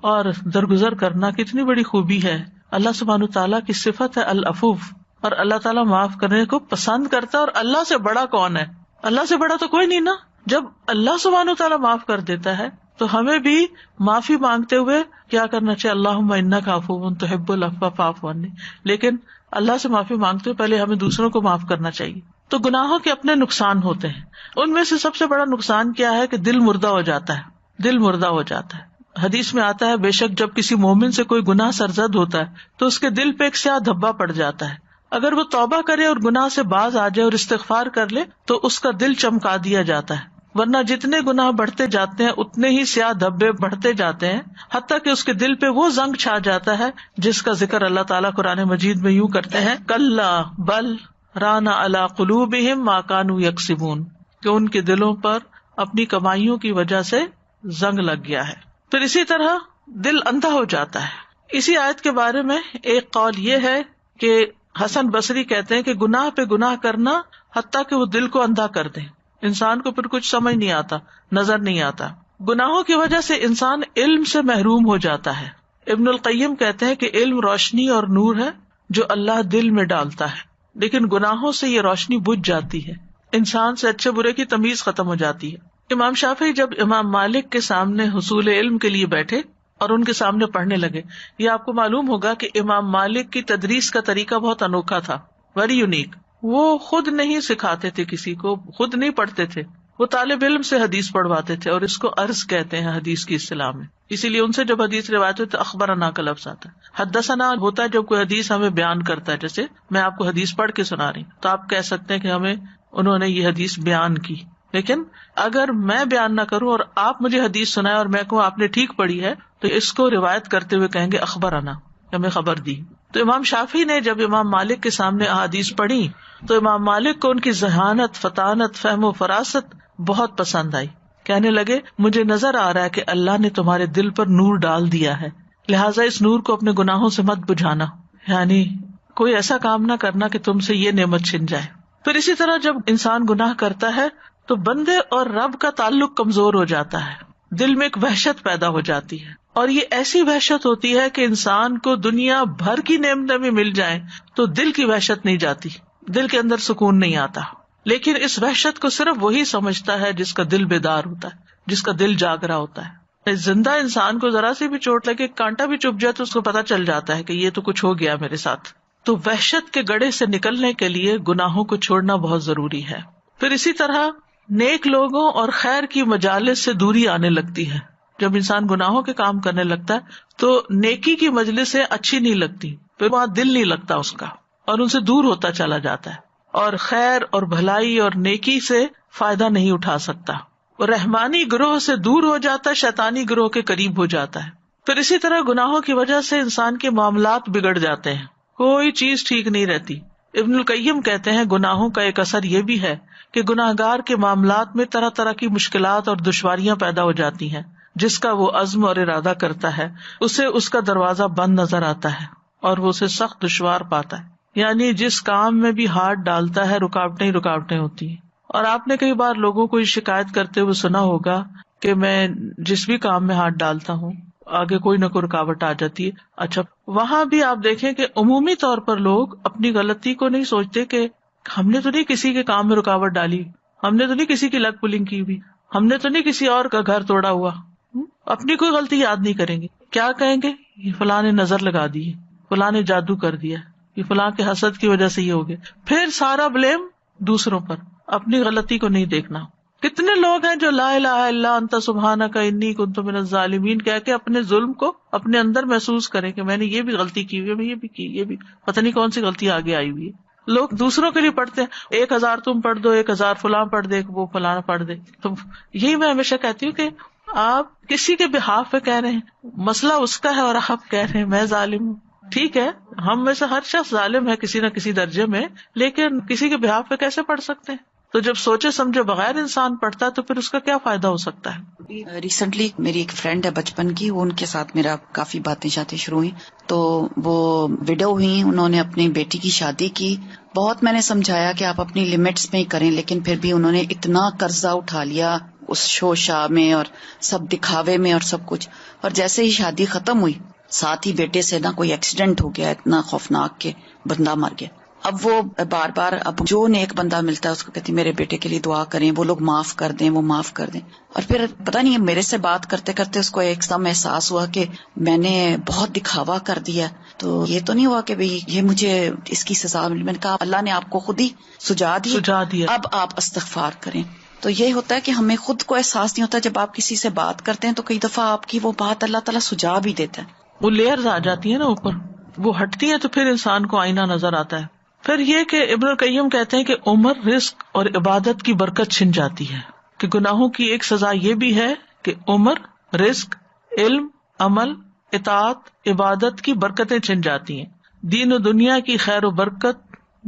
اور درگزر کرنا کتنی بڑی خوبی ہے. اللہ سبحانہ تعالیٰ کی صفت ہے العفو، اور اللہ تعالیٰ معاف کرنے کو پسند کرتا ہے. اور اللہ سے بڑا کون ہے؟ اللہ سے بڑا تو کوئی نہیں نا. جب اللہ سبحانہ تعالیٰ معاف کر دیتا ہے تو ہمیں بھی معافی مانگتے ہوئے کیا کرنا چاہیے؟ اللہم انک عفو تحب العفو فاعف عنی. لیکن اللہ سے معافی مانگتے ہوئے پہلے ہمیں دوسروں کو معاف کرنا چاہیے. تو گناہوں کے اپنے نقصان ہوتے ہیں، ان میں سے سب سے بڑا نقصان کیا ہے کہ دل مردہ ہو جاتا ہے، دل مردہ ہو جاتا ہے. حدیث میں آتا ہے بے شک جب کسی مومن سے کوئی گناہ سرزد ہوتا ہے تو اس کے دل پہ ایک سیاہ دھبا پڑ جاتا ہے. اگر وہ توبہ کرے اور گناہ سے باز آ جائے اور استغفار کر لے تو اس کا دل چمکا دیا جاتا ہے. ورنہ جتنے گناہ بڑھتے جاتے ہیں اتنے ہی سیاہ دھبے بڑھتے جاتے ہیں، حتیٰ کہ اس کے دل پہ وہ زنگ چھا جاتا ہے جس کا ذکر اللہ تعالیٰ قرآن مجید میں یوں کرتے ہیں، کلا بل ران علی قلوبہم ما کانوا یکسبون، کہ ان کے دلوں پر اپنی کمائیوں کی وجہ سے زنگ لگ گیا ہے. پھر اسی طرح دل اندھا ہو جاتا ہے. اسی آیت کے بارے میں ایک قول یہ ہے کہ حسن بصری کہتے ہیں کہ گناہ پہ گناہ کرنا حتیٰ کہ وہ دل کو اندھا کر دے، انسان کو پھر کچھ سمجھ نہیں آتا، نظر نہیں آتا. گناہوں کی وجہ سے انسان علم سے محروم ہو جاتا ہے. ابن القیم کہتے ہیں کہ علم روشنی اور نور ہے جو اللہ دل میں ڈالتا ہے، لیکن گناہوں سے یہ روشنی بجھ جاتی ہے، انسان سے اچھے برے کی تمیز ختم ہو جاتی ہے. امام شافعی جب امام مالک کے سامنے حصول علم کے لیے بیٹھے اور ان کے سامنے پڑھنے لگے، یہ آپ کو معلوم ہوگا کہ امام مالک کی تدریس کا طریقہ بہت انوکھا تھا، ویری یونیک. وہ خود نہیں سکھاتے تھے کسی کو، خود نہیں پڑھتے تھے، وہ طالب علم سے حدیث پڑھواتے تھے، اور اس کو عرض کہتے ہیں حدیث کی اصطلاح میں. اسی لیے ان سے جب حدیث روایت ہوتی ہے تو اخبرنا کا لفظ آتا ہے. حدثنا ہوتا ہے جب کوئی حدیث ہمیں بیان کرتا ہے، جیسے میں آپ کو حدیث پڑھ کے سنا رہی ہوں تو آپ کہہ سکتے ہیں کہ ہمیں انہوں نے یہ حدیث بیان کی. لیکن اگر میں بیان نہ کروں اور آپ مجھے حدیث سنائے اور میں کہوں آپ نے ٹھیک پڑھی ہے تو اس کو روایت کرتے ہوئے کہیں گے اخبرنا، ہمیں خبر دی. تو امام شافعی نے جب امام مالک کے سامنے احادیث پڑھی تو امام مالک کو ان کی ذہانت، فطانت، فہم و فراست بہت پسند آئی. کہنے لگے مجھے نظر آ رہا ہے کہ اللہ نے تمہارے دل پر نور ڈال دیا ہے، لہٰذا اس نور کو اپنے گناہوں سے مت بجھانا، یعنی کوئی ایسا کام نہ کرنا کہ تم سے یہ نعمت چھن جائے. پھر اسی طرح جب انسان گناہ کرتا ہے تو بندے اور رب کا تعلق کمزور ہو جاتا ہے، دل میں ایک وحشت پیدا ہو جاتی ہے، اور یہ ایسی وحشت ہوتی ہے کہ انسان کو دنیا بھر کی نعمتیں بھی مل جائیں تو دل کی وحشت نہیں جاتی، دل کے اندر سکون نہیں آتا. لیکن اس وحشت کو صرف وہی سمجھتا ہے جس کا دل بیدار ہوتا ہے، جس کا دل جاگ رہا ہوتا ہے. زندہ انسان کو ذرا سی بھی چوٹ لگے، کانٹا بھی چبھ جائے تو اس کو پتا چل جاتا ہے کہ یہ تو کچھ ہو گیا میرے ساتھ. تو وحشت کے گڑھے سے نکلنے کے لیے گناہوں کو چھوڑنا بہت ضروری ہے. پھر اسی طرح نیک لوگوں اور خیر کی مجالس سے دوری آنے لگتی ہے. جب انسان گناہوں کے کام کرنے لگتا ہے تو نیکی کی مجلسیں اچھی نہیں لگتی، پھر وہاں دل نہیں لگتا اس کا اور ان سے دور ہوتا چلا جاتا ہے، اور خیر اور بھلائی اور نیکی سے فائدہ نہیں اٹھا سکتا. اور رحمانی گروہ سے دور ہو جاتا ہے، شیطانی گروہ کے قریب ہو جاتا ہے. پھر اسی طرح گناہوں کی وجہ سے انسان کے معاملات بگڑ جاتے ہیں، کوئی چیز ٹھیک نہیں رہتی. ابن القیم کہتے ہیں گناہوں کا ایک اثر یہ بھی ہے کہ گناہگار کے معاملات میں طرح طرح کی مشکلات اور دشواریاں پیدا ہو جاتی ہیں. جس کا وہ عزم اور ارادہ کرتا ہے اسے اس کا دروازہ بند نظر آتا ہے اور وہ اسے سخت دشوار پاتا ہے. یعنی جس کام میں بھی ہاتھ ڈالتا ہے رکاوٹیں ہی رکاوٹیں ہوتی ہیں. اور آپ نے کئی بار لوگوں کو یہ شکایت کرتے ہوئے سنا ہوگا کہ میں جس بھی کام میں ہاتھ ڈالتا ہوں آگے کوئی نہ کوئی رکاوٹ آ جاتی ہے. اچھا وہاں بھی آپ دیکھیں کہ عمومی طور پر لوگ اپنی غلطی کو نہیں سوچتے کہ ہم نے تو نہیں کسی کے کام میں رکاوٹ ڈالی, ہم نے تو نہیں کسی کی لگ پلنگ کی ہوئی, ہم نے تو نہیں کسی اور کا گھر توڑا ہوا. اپنی کوئی غلطی یاد نہیں کریں گے. کیا کہیں گے؟ یہ فلاں نے نظر لگا دی, فلاں نے جادو کر دیا, یہ فلاں کے حسد کی وجہ سے یہ ہو گیا. پھر سارا بلیم دوسروں پر, اپنی غلطی کو نہیں دیکھنا. کتنے لوگ ہیں جو لا الہ الا انت سبحانک انی کنت من الظالمین کہہ کے اپنے ظلم کو اپنے اندر محسوس کریں کہ میں نے یہ بھی غلطی کی ہوئی ہے, میں یہ بھی کی, یہ بھی پتہ نہیں کون سی غلطی آگے آئی ہوئی ہے. لوگ دوسروں کے لیے پڑھتے ہیں 1000 تم پڑھ دو, 1000 فلاں پڑھ دے, وہ فلاں پڑھ دے. تو یہی میں ہمیشہ کہتی ہوں کہ آپ کسی کے بہاف پہ کہہ رہے ہیں, مسئلہ اس کا ہے اور آپ کہہ رہے ہیں میں ظالم ہوں. ٹھیک ہے, ہم میں سے ہر شخص ظالم ہے کسی نہ کسی درجے میں, لیکن کسی کے بہاف پہ کیسے پڑھ سکتے ہیں؟ تو جب سوچے سمجھے بغیر انسان پڑھتا ہے تو پھر اس کا کیا فائدہ ہو سکتا ہے؟ ریسنٹلی میری ایک فرینڈ ہے بچپن کی, ان کے ساتھ میرا کافی باتیں شاتیں شروع ہوئی. تو وہ وڈو ہوئی, انہوں نے اپنی بیٹی کی شادی کی. بہت میں نے سمجھایا کہ آپ اپنی لمٹس میں ہی کریں, لیکن پھر بھی انہوں نے اتنا قرضہ اٹھا لیا اس شو شاہ میں اور سب دکھاوے میں اور سب کچھ. اور جیسے ہی شادی ختم ہوئی ساتھ ہی بیٹے سے نا کوئی ایکسیڈنٹ ہو گیا اتنا خوفناک کہ بندہ مر گیا. اب وہ بار بار اب جو نیک بندہ ملتا ہے اس کو کہتی میرے بیٹے کے لیے دعا کریں, وہ لوگ معاف کر دیں, وہ معاف کر دیں. اور پھر پتہ نہیں میرے سے بات کرتے کرتے اس کو ایک دم احساس ہوا کہ میں نے بہت دکھاوا کر دیا, تو یہ تو نہیں ہوا کہ بھئی یہ مجھے اس کی سزا ملی. میں نے کہا اللہ نے آپ کو خود ہی سجا دیا, اب آپ استغفار کریں. تو یہ ہوتا ہے کہ ہمیں خود کو احساس نہیں ہوتا, جب آپ کسی سے بات کرتے ہیں تو کئی دفعہ آپ کی وہ بات اللہ تعالیٰ سجا بھی دیتا ہے. وہ لیئرز آ جاتی ہیں نا اوپر, وہ ہٹتی ہیں تو پھر انسان کو آئینہ نظر آتا ہے. پھر یہ کہ ابن القیم کہتے ہیں کہ عمر, رزق اور عبادت کی برکت چھن جاتی ہے. کہ گناہوں کی ایک سزا یہ بھی ہے کہ عمر, رزق, علم, عمل, اطاعت, عبادت کی برکتیں چھن جاتی ہیں. دین و دنیا کی خیر و برکت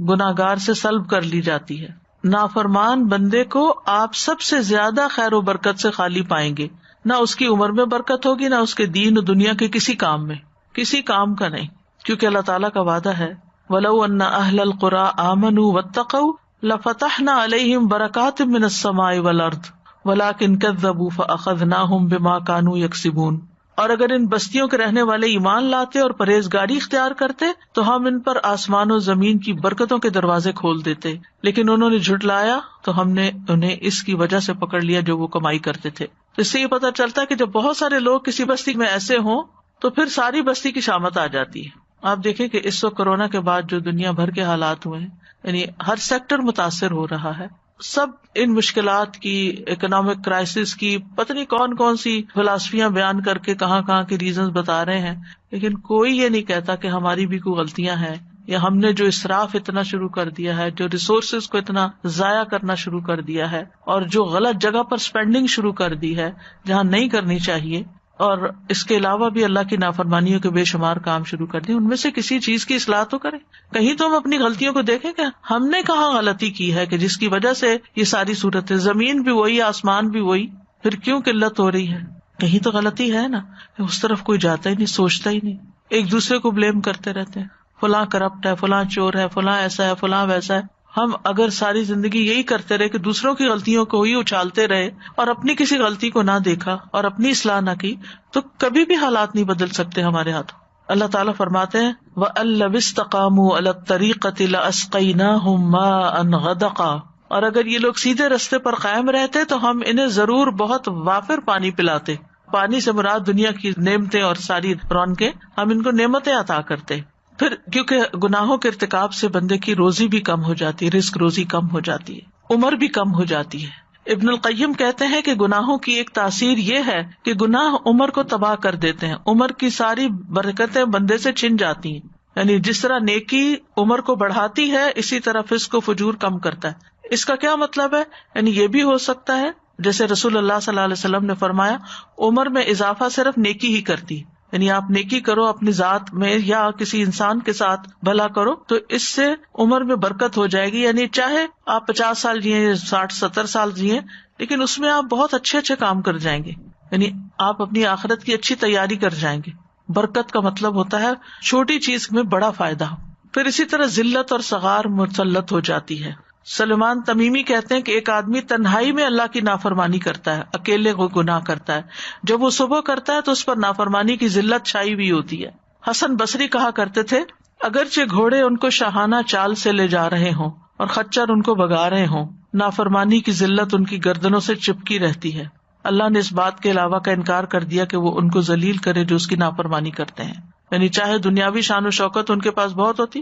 گناہگار سے سلب کر لی جاتی ہے. نافرمان بندے کو آپ سب سے زیادہ خیر و برکت سے خالی پائیں گے. نہ اس کی عمر میں برکت ہوگی, نہ اس کے دین و دنیا کے کسی کام میں, کسی کام کا نہیں. کیونکہ اللہ تعالیٰ کا وعدہ ہے وَلَوْ أَنَّ أَهْلَ الْقُرَىٰ آمَنُوا وَاتَّقَوْا لَفَتَحْنَا عَلَيْهِمْ بَرَكَاتٍ مِّنَ السَّمَاءِ وَالْأَرْضِ وَلَٰكِن كَذَّبُوا فَأَخَذْنَاهُمْ بِمَا كَانُوا يَكْسِبُونَ. اور اگر ان بستیوں کے رہنے والے ایمان لاتے اور پرہیزگاری اختیار کرتے تو ہم ان پر آسمان و زمین کی برکتوں کے دروازے کھول دیتے, لیکن انہوں نے جھٹلایا تو ہم نے انہیں اس کی وجہ سے پکڑ لیا جو وہ کمائی کرتے تھے. اس سے یہ پتہ چلتا ہے کہ جب بہت سارے لوگ کسی بستی میں ایسے ہوں تو پھر ساری بستی کی شامت آ جاتی ہے. آپ دیکھیں کہ اس وقت کورونا کے بعد جو دنیا بھر کے حالات ہوئے ہیں, یعنی ہر سیکٹر متاثر ہو رہا ہے. سب ان مشکلات کی, اکنامک کرائسس کی, پتہ نہیں کون کون سی فلاسفیاں بیان کر کے کہاں کہاں کے ریزنز بتا رہے ہیں, لیکن کوئی یہ نہیں کہتا کہ ہماری بھی کوئی غلطیاں ہیں, یا ہم نے جو اسراف اتنا شروع کر دیا ہے, جو ریسورسز کو اتنا ضائع کرنا شروع کر دیا ہے, اور جو غلط جگہ پر اسپینڈنگ شروع کر دی ہے جہاں نہیں کرنی چاہیے, اور اس کے علاوہ بھی اللہ کی نافرمانیوں کے بے شمار کام شروع کر دیے. ان میں سے کسی چیز کی اصلاح تو کریں. کہیں تو ہم اپنی غلطیوں کو دیکھیں کہ ہم نے کہاں غلطی کی ہے کہ جس کی وجہ سے یہ ساری صورت ہے. زمین بھی وہی, آسمان بھی وہی, پھر کیوں قلت ہو رہی ہے؟ کہیں تو غلطی ہے نا. اس طرف کوئی جاتا ہی نہیں, سوچتا ہی نہیں, ایک دوسرے کو بلیم کرتے رہتے ہیں, فلاں کرپٹ ہے, فلاں چور ہے, فلاں ایسا ہے, فلاں ویسا ہے. ہم اگر ساری زندگی یہی کرتے رہے کہ دوسروں کی غلطیوں کو ہی اچھالتے رہے اور اپنی کسی غلطی کو نہ دیکھا اور اپنی اصلاح نہ کی, تو کبھی بھی حالات نہیں بدل سکتے ہمارے ہاتھوں. اللہ تعالیٰ فرماتے ہیں وَأَن لَوِ اسْتَقَامُوا عَلَى الطَّرِيقَةِ لَأَسْقَيْنَاهُم مَّاءً غَدَقًا. اور اگر یہ لوگ سیدھے رستے پر قائم رہتے تو ہم انہیں ضرور بہت وافر پانی پلاتے. پانی سے مراد دنیا کی نعمتیں اور ساری رونقیں, ہم ان کو نعمتیں عطا کرتے. پھر کیونکہ گناہوں کے ارتکاب سے بندے کی روزی بھی کم ہو جاتی ہے, رزق روزی کم ہو جاتی ہے, عمر بھی کم ہو جاتی ہے. ابن القیم کہتے ہیں کہ گناہوں کی ایک تاثیر یہ ہے کہ گناہ عمر کو تباہ کر دیتے ہیں. عمر کی ساری برکتیں بندے سے چھن جاتی ہیں. یعنی جس طرح نیکی عمر کو بڑھاتی ہے, اسی طرح فسق و فجور کم کرتا ہے. اس کا کیا مطلب ہے؟ یعنی یہ بھی ہو سکتا ہے جیسے رسول اللہ صلی اللہ علیہ وسلم نے فرمایا عمر میں اضافہ صرف نیکی ہی کرتی. یعنی آپ نیکی کرو اپنی ذات میں یا کسی انسان کے ساتھ بھلا کرو تو اس سے عمر میں برکت ہو جائے گی. یعنی چاہے آپ 50 سال جیے, 60-70 سال جیے, لیکن اس میں آپ بہت اچھے اچھے کام کر جائیں گے. یعنی آپ اپنی آخرت کی اچھی تیاری کر جائیں گے. برکت کا مطلب ہوتا ہے چھوٹی چیز میں بڑا فائدہ. پھر اسی طرح ذلت اور صغار مسلط ہو جاتی ہے. سلمان تمیمی کہتے ہیں کہ ایک آدمی تنہائی میں اللہ کی نافرمانی کرتا ہے، اکیلے وہ گناہ کرتا ہے، جب وہ صبح کرتا ہے تو اس پر نافرمانی کی ذلت چھائی ہوئی ہوتی ہے. حسن بصری کہا کرتے تھے اگرچہ گھوڑے ان کو شاہانہ چال سے لے جا رہے ہوں اور خچر ان کو بگا رہے ہوں، نافرمانی کی ذلت ان کی گردنوں سے چپکی رہتی ہے. اللہ نے اس بات کے علاوہ کا انکار کر دیا کہ وہ ان کو ذلیل کرے جو اس کی نافرمانی کرتے ہیں. یعنی چاہے دنیاوی شان و شوکت ان کے پاس بہت ہوتی،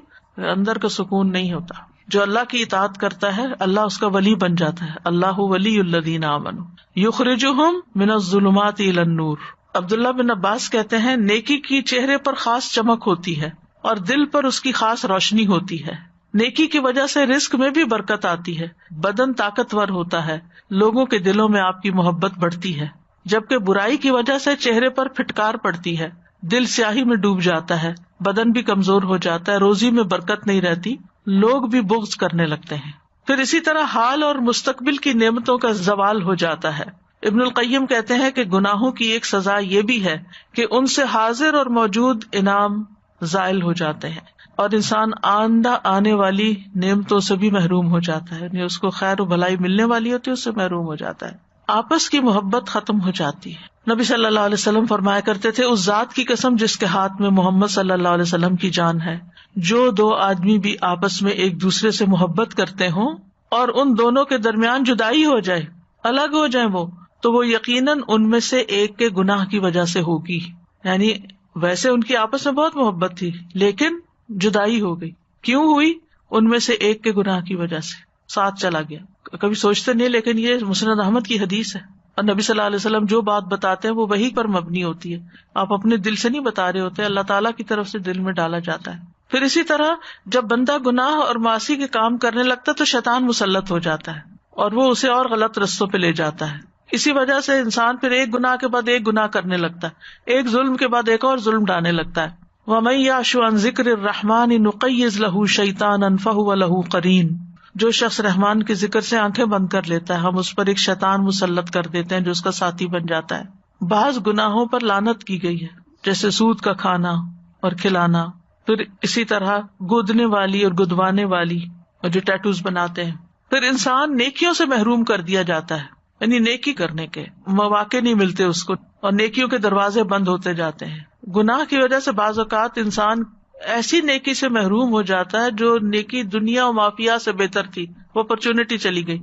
اندر کا سکون نہیں ہوتا. جو اللہ کی اطاعت کرتا ہے اللہ اس کا ولی بن جاتا ہے. اللہ ولی الذین آمنوا یخرجہم من الظلمات الی النور. عبداللہ بن عباس کہتے ہیں نیکی کی چہرے پر خاص چمک ہوتی ہے اور دل پر اس کی خاص روشنی ہوتی ہے. نیکی کی وجہ سے رزق میں بھی برکت آتی ہے، بدن طاقتور ہوتا ہے، لوگوں کے دلوں میں آپ کی محبت بڑھتی ہے. جبکہ برائی کی وجہ سے چہرے پر پھٹکار پڑتی ہے، دل سیاہی میں ڈوب جاتا ہے، بدن بھی کمزور ہو جاتا ہے، روزی میں برکت نہیں رہتی، لوگ بھی بغض کرنے لگتے ہیں. پھر اسی طرح حال اور مستقبل کی نعمتوں کا زوال ہو جاتا ہے. ابن القیم کہتے ہیں کہ گناہوں کی ایک سزا یہ بھی ہے کہ ان سے حاضر اور موجود انعام زائل ہو جاتے ہیں اور انسان آئندہ آنے والی نعمتوں سے بھی محروم ہو جاتا ہے. یعنی اس کو خیر و بھلائی ملنے والی ہوتی ہے، اس سے محروم ہو جاتا ہے. آپس کی محبت ختم ہو جاتی ہے. نبی صلی اللہ علیہ وسلم فرمایا کرتے تھے اس ذات کی قسم جس کے ہاتھ میں محمد صلی اللہ علیہ وسلم کی جان ہے، جو دو آدمی بھی آپس میں ایک دوسرے سے محبت کرتے ہوں اور ان دونوں کے درمیان جدائی ہو جائے، الگ ہو جائیں وہ، تو وہ یقیناً ان میں سے ایک کے گناہ کی وجہ سے ہوگی. یعنی ویسے ان کی آپس میں بہت محبت تھی لیکن جدائی ہو گئی. کیوں ہوئی؟ ان میں سے ایک کے گناہ کی وجہ سے ساتھ چلا گیا. کبھی سوچتے نہیں، لیکن یہ مسند احمد کی حدیث ہے اور نبی صلی اللہ علیہ وسلم جو بات بتاتے ہیں وہ وحی پر مبنی ہوتی ہے. آپ اپنے دل سے نہیں بتا رہے ہوتے، اللہ تعالیٰ کی طرف سے دل میں ڈالا جاتا ہے. پھر اسی طرح جب بندہ گناہ اور معاصی کے کام کرنے لگتا ہے تو شیطان مسلط ہو جاتا ہے اور وہ اسے اور غلط رستوں پہ لے جاتا ہے. اسی وجہ سے انسان پھر ایک گناہ کے بعد ایک گناہ کرنے لگتا ہے، ایک ظلم کے بعد ایک اور ظلم ڈالنے لگتا ہے. وَمَن يَعْشُ عَن ذِكْرِ الرَّحْمَنِ نُقَيِّضْ لَهُ شَيْطَانًا فَهُوَ لَهُ قَرِينٌ. جو شخص رحمان کے ذکر سے آنکھیں بند کر لیتا ہے ہم اس پر ایک شیطان مسلط کر دیتے ہیں جو اس کا ساتھی بن جاتا ہے. بعض گناہوں پر لعنت کی گئی ہے جیسے سود کا کھانا اور کھلانا. پھر اسی طرح گودنے والی اور گدوانے والی اور جو ٹیٹوز بناتے ہیں. پھر انسان نیکیوں سے محروم کر دیا جاتا ہے، یعنی نیکی کرنے کے مواقع نہیں ملتے اس کو اور نیکیوں کے دروازے بند ہوتے جاتے ہیں. گناہ کی وجہ سے بعض اوقات انسان ایسی نیکی سے محروم ہو جاتا ہے جو نیکی دنیا و مافیا سے بہتر تھی، وہ اپرچونٹی چلی گئی.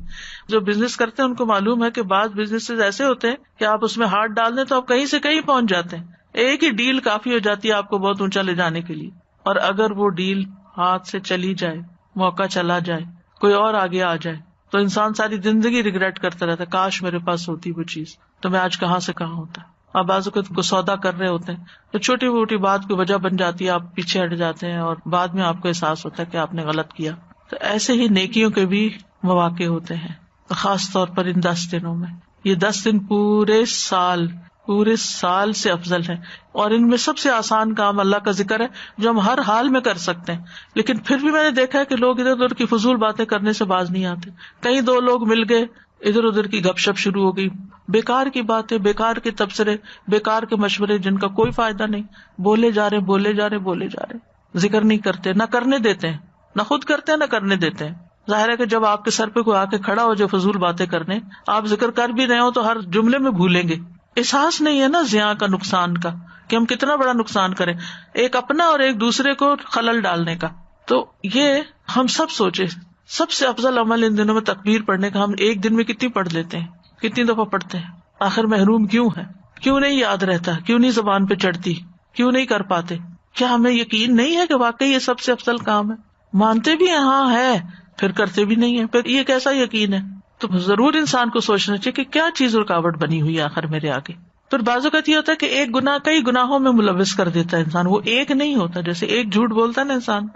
جو بزنس کرتے ہیں ان کو معلوم ہے کہ بعض بزنس ایسے ہوتے ہیں کہ آپ اس میں ہاتھ ڈال دیں تو آپ کہیں سے کہیں پہنچ جاتے ہیں. ایک ہی ڈیل کافی ہو جاتی ہے آپ کو بہت اونچا لے جانے کے لیے، اور اگر وہ ڈیل ہاتھ سے چلی جائے، موقع چلا جائے، کوئی اور آگے آ جائے تو انسان ساری زندگی ریگریٹ کرتا رہتا ہے، کاش میرے پاس ہوتی وہ چیز تو میں آج کہاں سے کہاں ہوتا. آپ بعض اوقات کو سودا کر رہے ہوتے ہیں تو چھوٹی موٹی بات کی وجہ بن جاتی ہے، آپ پیچھے ہٹ جاتے ہیں اور بعد میں آپ کو احساس ہوتا ہے کہ آپ نے غلط کیا. تو ایسے ہی نیکیوں کے بھی مواقع ہوتے ہیں، خاص طور پر ان 10 دنوں میں. یہ 10 دن پورے سال سے افضل ہے اور ان میں سب سے آسان کام اللہ کا ذکر ہے جو ہم ہر حال میں کر سکتے ہیں. لیکن پھر بھی میں نے دیکھا ہے کہ لوگ ادھر ادھر کی فضول باتیں کرنے سے باز نہیں آتے. کہیں 2 لوگ مل گئے، ادھر ادھر کی گپ شپ شروع ہو گئی، بیکار کی باتیں، بیکار کے تبصرے، بیکار کے مشورے جن کا کوئی فائدہ نہیں، بولے جا رہے، ذکر نہیں کرتے، نہ کرنے دیتے ہیں، نہ خود کرتے ہیں نہ کرنے دیتے ہیں. ظاہر ہے کہ جب آپ کے سر پہ کوئی آ کے کھڑا ہو جو فضول باتیں کرنے، آپ ذکر کر بھی رہے ہو تو ہر جملے میں بھولیں گے. احساس نہیں ہے نا زیاں کا، نقصان کا، کہ ہم کتنا بڑا نقصان کریں، ایک اپنا اور ایک دوسرے کو خلل ڈالنے کا. تو یہ ہم سب سوچے سب سے افضل عمل ان دنوں میں تکبیر پڑھنے کا. ہم ایک دن میں کتنی پڑھ لیتے ہیں، کتنی دفعہ پڑھتے ہیں؟ آخر محروم کیوں ہے؟ کیوں نہیں یاد رہتا؟ کیوں نہیں زبان پہ چڑھتی؟ کیوں نہیں کر پاتے؟ کیا ہمیں یقین نہیں ہے کہ واقعی یہ سب سے افضل کام ہے؟ مانتے بھی ہیں ہاں ہے، پھر کرتے بھی نہیں ہے، پھر یہ کیسا یقین ہے؟ تو ضرور انسان کو سوچنا چاہیے کہ کیا چیز رکاوٹ بنی ہوئی ہے آخر میرے آگے. پھر بعض اوقات یہ ہوتا ہے کہ ایک گناہ کئی گناہوں میں ملوث کر دیتا ہے انسان، وہ ایک نہیں ہوتا. جیسے ایک جھوٹ بولتا ہے نا انسان،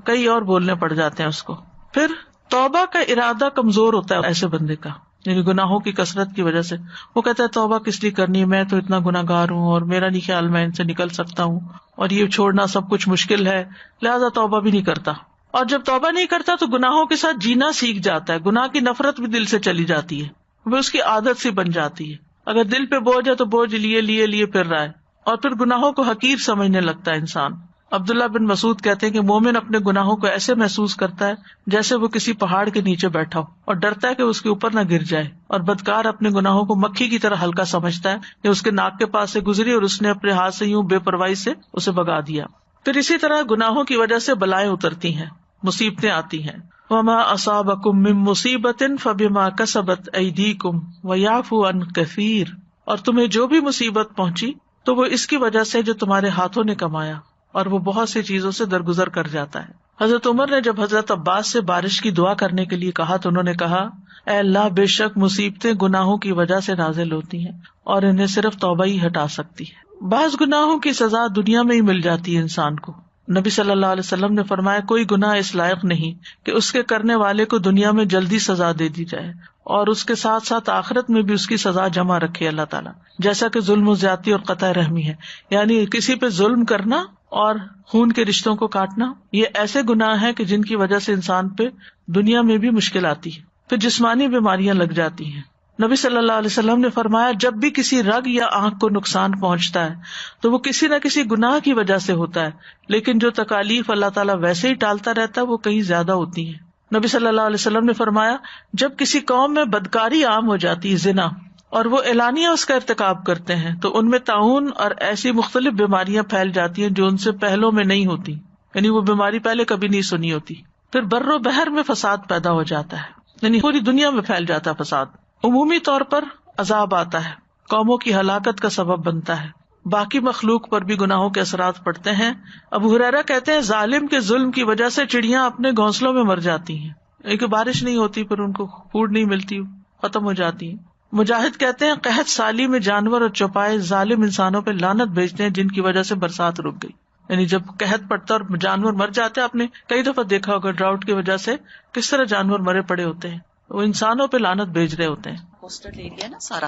کئی اور بولنے پڑ جاتے ہیں اس کو. پھر توبہ کا ارادہ کمزور ہوتا ہے ایسے بندے کا، یعنی گناہوں کی کثرت کی وجہ سے وہ کہتا ہے توبہ کس لیے کرنی ہے، میں تو اتنا گناہگار ہوں اور میرا نہیں خیال میں ان سے نکل سکتا ہوں اور یہ چھوڑنا سب کچھ مشکل ہے، لہذا توبہ بھی نہیں کرتا. اور جب توبہ نہیں کرتا تو گناہوں کے ساتھ جینا سیکھ جاتا ہے، گناہ کی نفرت بھی دل سے چلی جاتی ہے، وہ اس کی عادت سی بن جاتی ہے. اگر دل پہ بوجھ ہے تو بوجھ لیے پھر رہا ہے، اور پھر گناہوں کو حقیر سمجھنے لگتا ہے انسان. عبداللہ بن مسعود کہتے ہیں کہ مومن اپنے گناہوں کو ایسے محسوس کرتا ہے جیسے وہ کسی پہاڑ کے نیچے بیٹھا ہو اور ڈرتا ہے کہ اس کے اوپر نہ گر جائے، اور بدکار اپنے گناہوں کو مکھی کی طرح ہلکا سمجھتا ہے کہ اس کے ناک کے پاس سے گزری اور اس نے اپنے ہاتھ سے یوں بے پرواہی سے اسے بگا دیا. پھر اسی طرح گناہوں کی وجہ سے بلائیں اترتی ہیں، مصیبتیں آتی ہیں. وما اصابکم من مصیبت فبما کسبت ایدیکم ویعفو عن کثیر، اور تمہیں جو بھی مصیبت پہنچی تو وہ اس کی وجہ سے جو تمہارے ہاتھوں نے کمایا، اور وہ بہت سی چیزوں سے درگزر کر جاتا ہے. حضرت عمر نے جب حضرت عباس سے بارش کی دعا کرنے کے لیے کہا تو انہوں نے کہا، اے اللہ، بے شک مصیبتیں گناہوں کی وجہ سے نازل ہوتی ہیں اور انہیں صرف توبہ ہی ہٹا سکتی ہے. بعض گناہوں کی سزا دنیا میں ہی مل جاتی ہے انسان کو. نبی صلی اللہ علیہ وسلم نے فرمایا، کوئی گناہ اس لائق نہیں کہ اس کے کرنے والے کو دنیا میں جلدی سزا دے دی جائے اور اس کے ساتھ ساتھ آخرت میں بھی اس کی سزا جمع رکھے اللہ تعالیٰ، جیسا کہ ظلم و زیادتی اور قطع رحمی ہے. یعنی کسی پہ ظلم کرنا اور خون کے رشتوں کو کاٹنا، یہ ایسے گناہ ہیں کہ جن کی وجہ سے انسان پہ دنیا میں بھی مشکل آتی ہے، پھر جسمانی بیماریاں لگ جاتی ہیں. نبی صلی اللہ علیہ وسلم نے فرمایا، جب بھی کسی رگ یا آنکھ کو نقصان پہنچتا ہے تو وہ کسی نہ کسی گناہ کی وجہ سے ہوتا ہے، لیکن جو تکالیف اللہ تعالیٰ ویسے ہی ٹالتا رہتا ہے وہ کہیں زیادہ ہوتی ہیں. نبی صلی اللہ علیہ وسلم نے فرمایا، جب کسی قوم میں بدکاری عام ہو جاتی ہے، زنا، اور وہ اعلانیہ اس کا ارتکاب کرتے ہیں تو ان میں طاعون اور ایسی مختلف بیماریاں پھیل جاتی ہیں جو ان سے پہلوں میں نہیں ہوتی، یعنی وہ بیماری پہلے کبھی نہیں سنی ہوتی. پھر بر و بحر میں فساد پیدا ہو جاتا ہے، یعنی پوری دنیا میں پھیل جاتا ہے فساد. عمومی طور پر عذاب آتا ہے، قوموں کی ہلاکت کا سبب بنتا ہے، باقی مخلوق پر بھی گناہوں کے اثرات پڑتے ہیں. ابو ہریرہ کہتے ہیں، ظالم کے ظلم کی وجہ سے چڑیاں اپنے گھونسلوں میں مر جاتی ہیں، ایک بارش نہیں ہوتی، پھر ان کو فوڈ نہیں ملتی، ختم ہو جاتی ہیں. مجاہد کہتے ہیں، قحط سالی میں جانور اور چوپائے ظالم انسانوں پہ لعنت بھیجتے ہیں جن کی وجہ سے برسات رک گئی. یعنی جب قحط پڑتا ہے اور جانور مر جاتے ہیں، آپ نے کئی دفعہ دیکھا ہوگا ڈراؤٹ کی وجہ سے کس طرح جانور مرے پڑے ہوتے ہیں، وہ انسانوں پہ لعنت بھیج رہے ہوتے ہیں. کوسٹل ایریا نا سارا،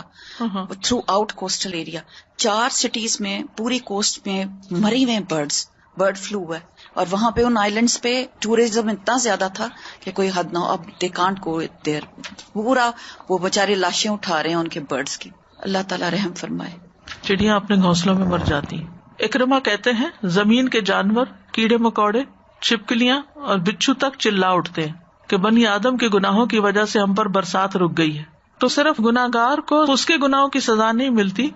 through out coastal area 4 cities میں پوری کوسٹ میں مرے ہوئے برڈ فلو ہے، اور وہاں پہ ان آئیلینڈس پہ ٹورزم اتنا زیادہ تھا کہ کوئی حد نہ ہو. اب دے کانٹ گو دیر، پورا وہ بےچارے لاشیں اٹھا رہے ہیں ان کے برڈز کی. اللہ تعالیٰ رحم فرمائے. چڑیاں اپنے گھونسلوں میں مر جاتی ہیں. اکرمہ کہتے ہیں، زمین کے جانور، کیڑے مکوڑے، چھپکلیاں اور بچھو تک چلا اٹھتے ہیں کہ بنی آدم کے گناہوں کی وجہ سے ہم پر برسات رک گئی ہے. تو صرف گناہگار کو اس کے گناہوں کی سزا نہیں ملتی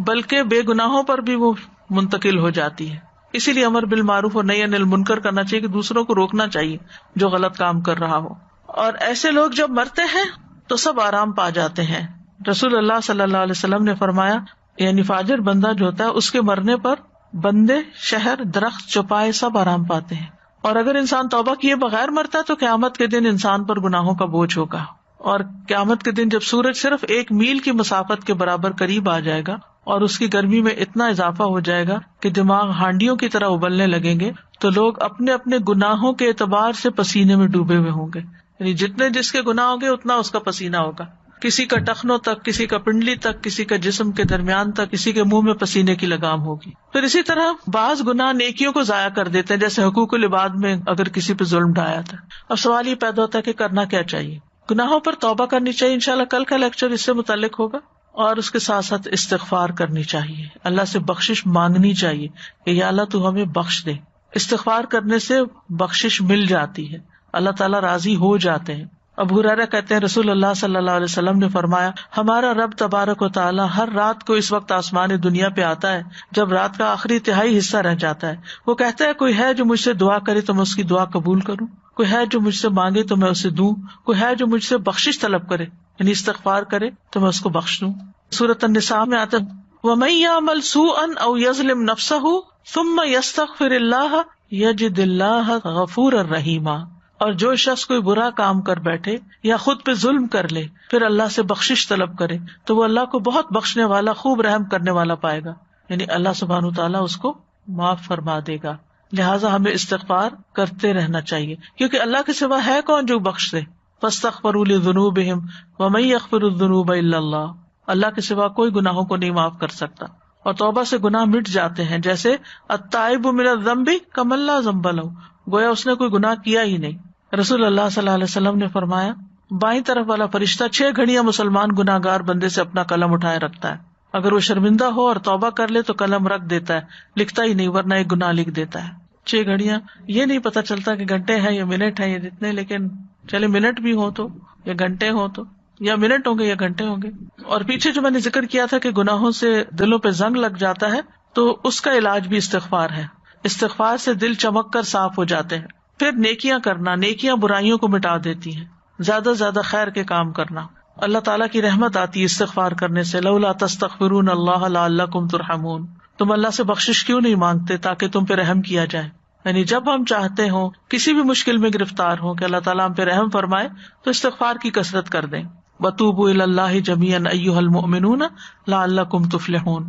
بلکہ بے گناہوں پر بھی وہ منتقل ہو جاتی ہے. اسی لیے امر بالمعروف اور نہی عن المنکر کرنا چاہیے کہ دوسروں کو روکنا چاہیے جو غلط کام کر رہا ہو. اور ایسے لوگ جب مرتے ہیں تو سب آرام پا جاتے ہیں. رسول اللہ صلی اللہ علیہ وسلم نے فرمایا، یعنی فاجر بندہ جو ہوتا ہے اس کے مرنے پر بندے، شہر، درخت، چوپائے سب آرام پاتے ہیں. اور اگر انسان توبہ کیے بغیر مرتا ہے تو قیامت کے دن انسان پر گناہوں کا بوجھ ہوگا. اور قیامت کے دن جب سورج صرف 1 میل کی مسافت کے برابر قریب آ جائے گا اور اس کی گرمی میں اتنا اضافہ ہو جائے گا کہ دماغ ہانڈیوں کی طرح ابلنے لگیں گے تو لوگ اپنے اپنے گناہوں کے اعتبار سے پسینے میں ڈوبے ہوئے ہوں گے. یعنی جتنے جس کے گناہ ہوں گے اتنا اس کا پسینہ ہوگا، کسی کا ٹخنوں تک، کسی کا پنڈلی تک، کسی کا جسم کے درمیان تک، کسی کے منہ میں پسینے کی لگام ہوگی. پھر اسی طرح بعض گناہ نیکیوں کو ضائع کر دیتے ہیں، جیسے حقوق العباد میں اگر کسی پہ ظلم ڈھایا تھا. اب سوال یہ پیدا ہوتا ہے کہ کرنا کیا چاہیے. گناہوں پر توبہ کرنی چاہیے، انشاءاللہ کل کا لیکچر اس سے متعلق ہوگا. اور اس کے ساتھ ساتھ استغفار کرنی چاہیے، اللہ سے بخشش مانگنی چاہیے کہ یا اللہ تو ہمیں بخش دے. استغفار کرنے سے بخشش مل جاتی ہے، اللہ تعالیٰ راضی ہو جاتے ہیں. ابو ہریرہ کہتے ہیں، رسول اللہ صلی اللہ علیہ وسلم نے فرمایا، ہمارا رب تبارک و تعالیٰ ہر رات کو اس وقت آسمان دنیا پہ آتا ہے جب رات کا آخری تہائی حصہ رہ جاتا ہے. وہ کہتا ہے، کوئی ہے جو مجھ سے دعا کرے تو میں اس کی دعا قبول کروں، کوئی ہے جو مجھ سے مانگے تو میں اسے دوں، کوئی ہے جو مجھ سے بخشش طلب کرے یعنی استغفار کرے تو میں اس کو بخش دوں. سورۃ النساء میں آتا ہے، وَمَن يَعْمَلْ سُوءًا أَوْ يَظْلِمْ نَفْسَهُ ثُمَّ يَسْتَغْفِرِ اللَّهَ يَجِدِ اللَّهَ غَفُورًا رَحِيمًا. اور جو شخص کوئی برا کام کر بیٹھے یا خود پہ ظلم کر لے پھر اللہ سے بخشش طلب کرے تو وہ اللہ کو بہت بخشنے والا، خوب رحم کرنے والا پائے گا. یعنی اللہ سبحانہ تعالیٰ اس کو معاف فرما دے گا. لہٰذا ہمیں استغفار کرتے رہنا چاہیے، کیونکہ اللہ کے سوا ہے کون جو بخش دے. فاستغفروا لذنوبہم ومن یغفر الذنوب الا اللہ. اللہ کے سوا کوئی گناہوں کو نہیں معاف کر سکتا، اور توبہ سے گناہ مٹ جاتے ہیں. جیسے التائب من الذنب کمن لا ذنب لہ، گویا اس نے کوئی گناہ کیا ہی نہیں. رسول اللہ صلی اللہ علیہ وسلم نے فرمایا، بائیں طرف والا فرشتہ 6 گھڑیاں مسلمان گناہگار بندے سے اپنا قلم اٹھائے رکھتا ہے. اگر وہ شرمندہ ہو اور توبہ کر لے تو قلم رکھ دیتا ہے, لکھتا ہی نہیں, ورنہ ایک گناہ لکھ دیتا ہے. 6 گھڑیاں, یہ نہیں پتا چلتا کہ گھنٹے ہیں یا منٹ ہیں یا جتنے, لیکن چلے منٹ بھی ہو تو یا گھنٹے ہو تو, یا منٹ ہوں گے یا گھنٹے ہوں گے. اور پیچھے جو میں نے ذکر کیا تھا کہ گناہوں سے دلوں پہ زنگ لگ جاتا ہے, تو اس کا علاج بھی استغفار ہے. استغفار سے دل چمک کر صاف ہو جاتے ہیں. پھر نیکیاں کرنا, نیکیاں برائیوں کو مٹا دیتی ہیں. زیادہ سے زیادہ خیر کے کام کرنا, اللہ تعالیٰ کی رحمت آتی ہے استغفار کرنے سے. لولا تستغفرون اللہ لعلکم ترحمون, تم اللہ سے بخشش کیوں نہیں مانگتے تاکہ تم پہ رحم کیا جائے. یعنی جب ہم چاہتے ہوں, کسی بھی مشکل میں گرفتار ہوں کہ اللہ تعالیٰ ہم پہ رحم فرمائے, تو استغفار کی کثرت کر دیں. وتوبوا الی اللہ جميعا ایھا المؤمنون لعلکم تفلحون.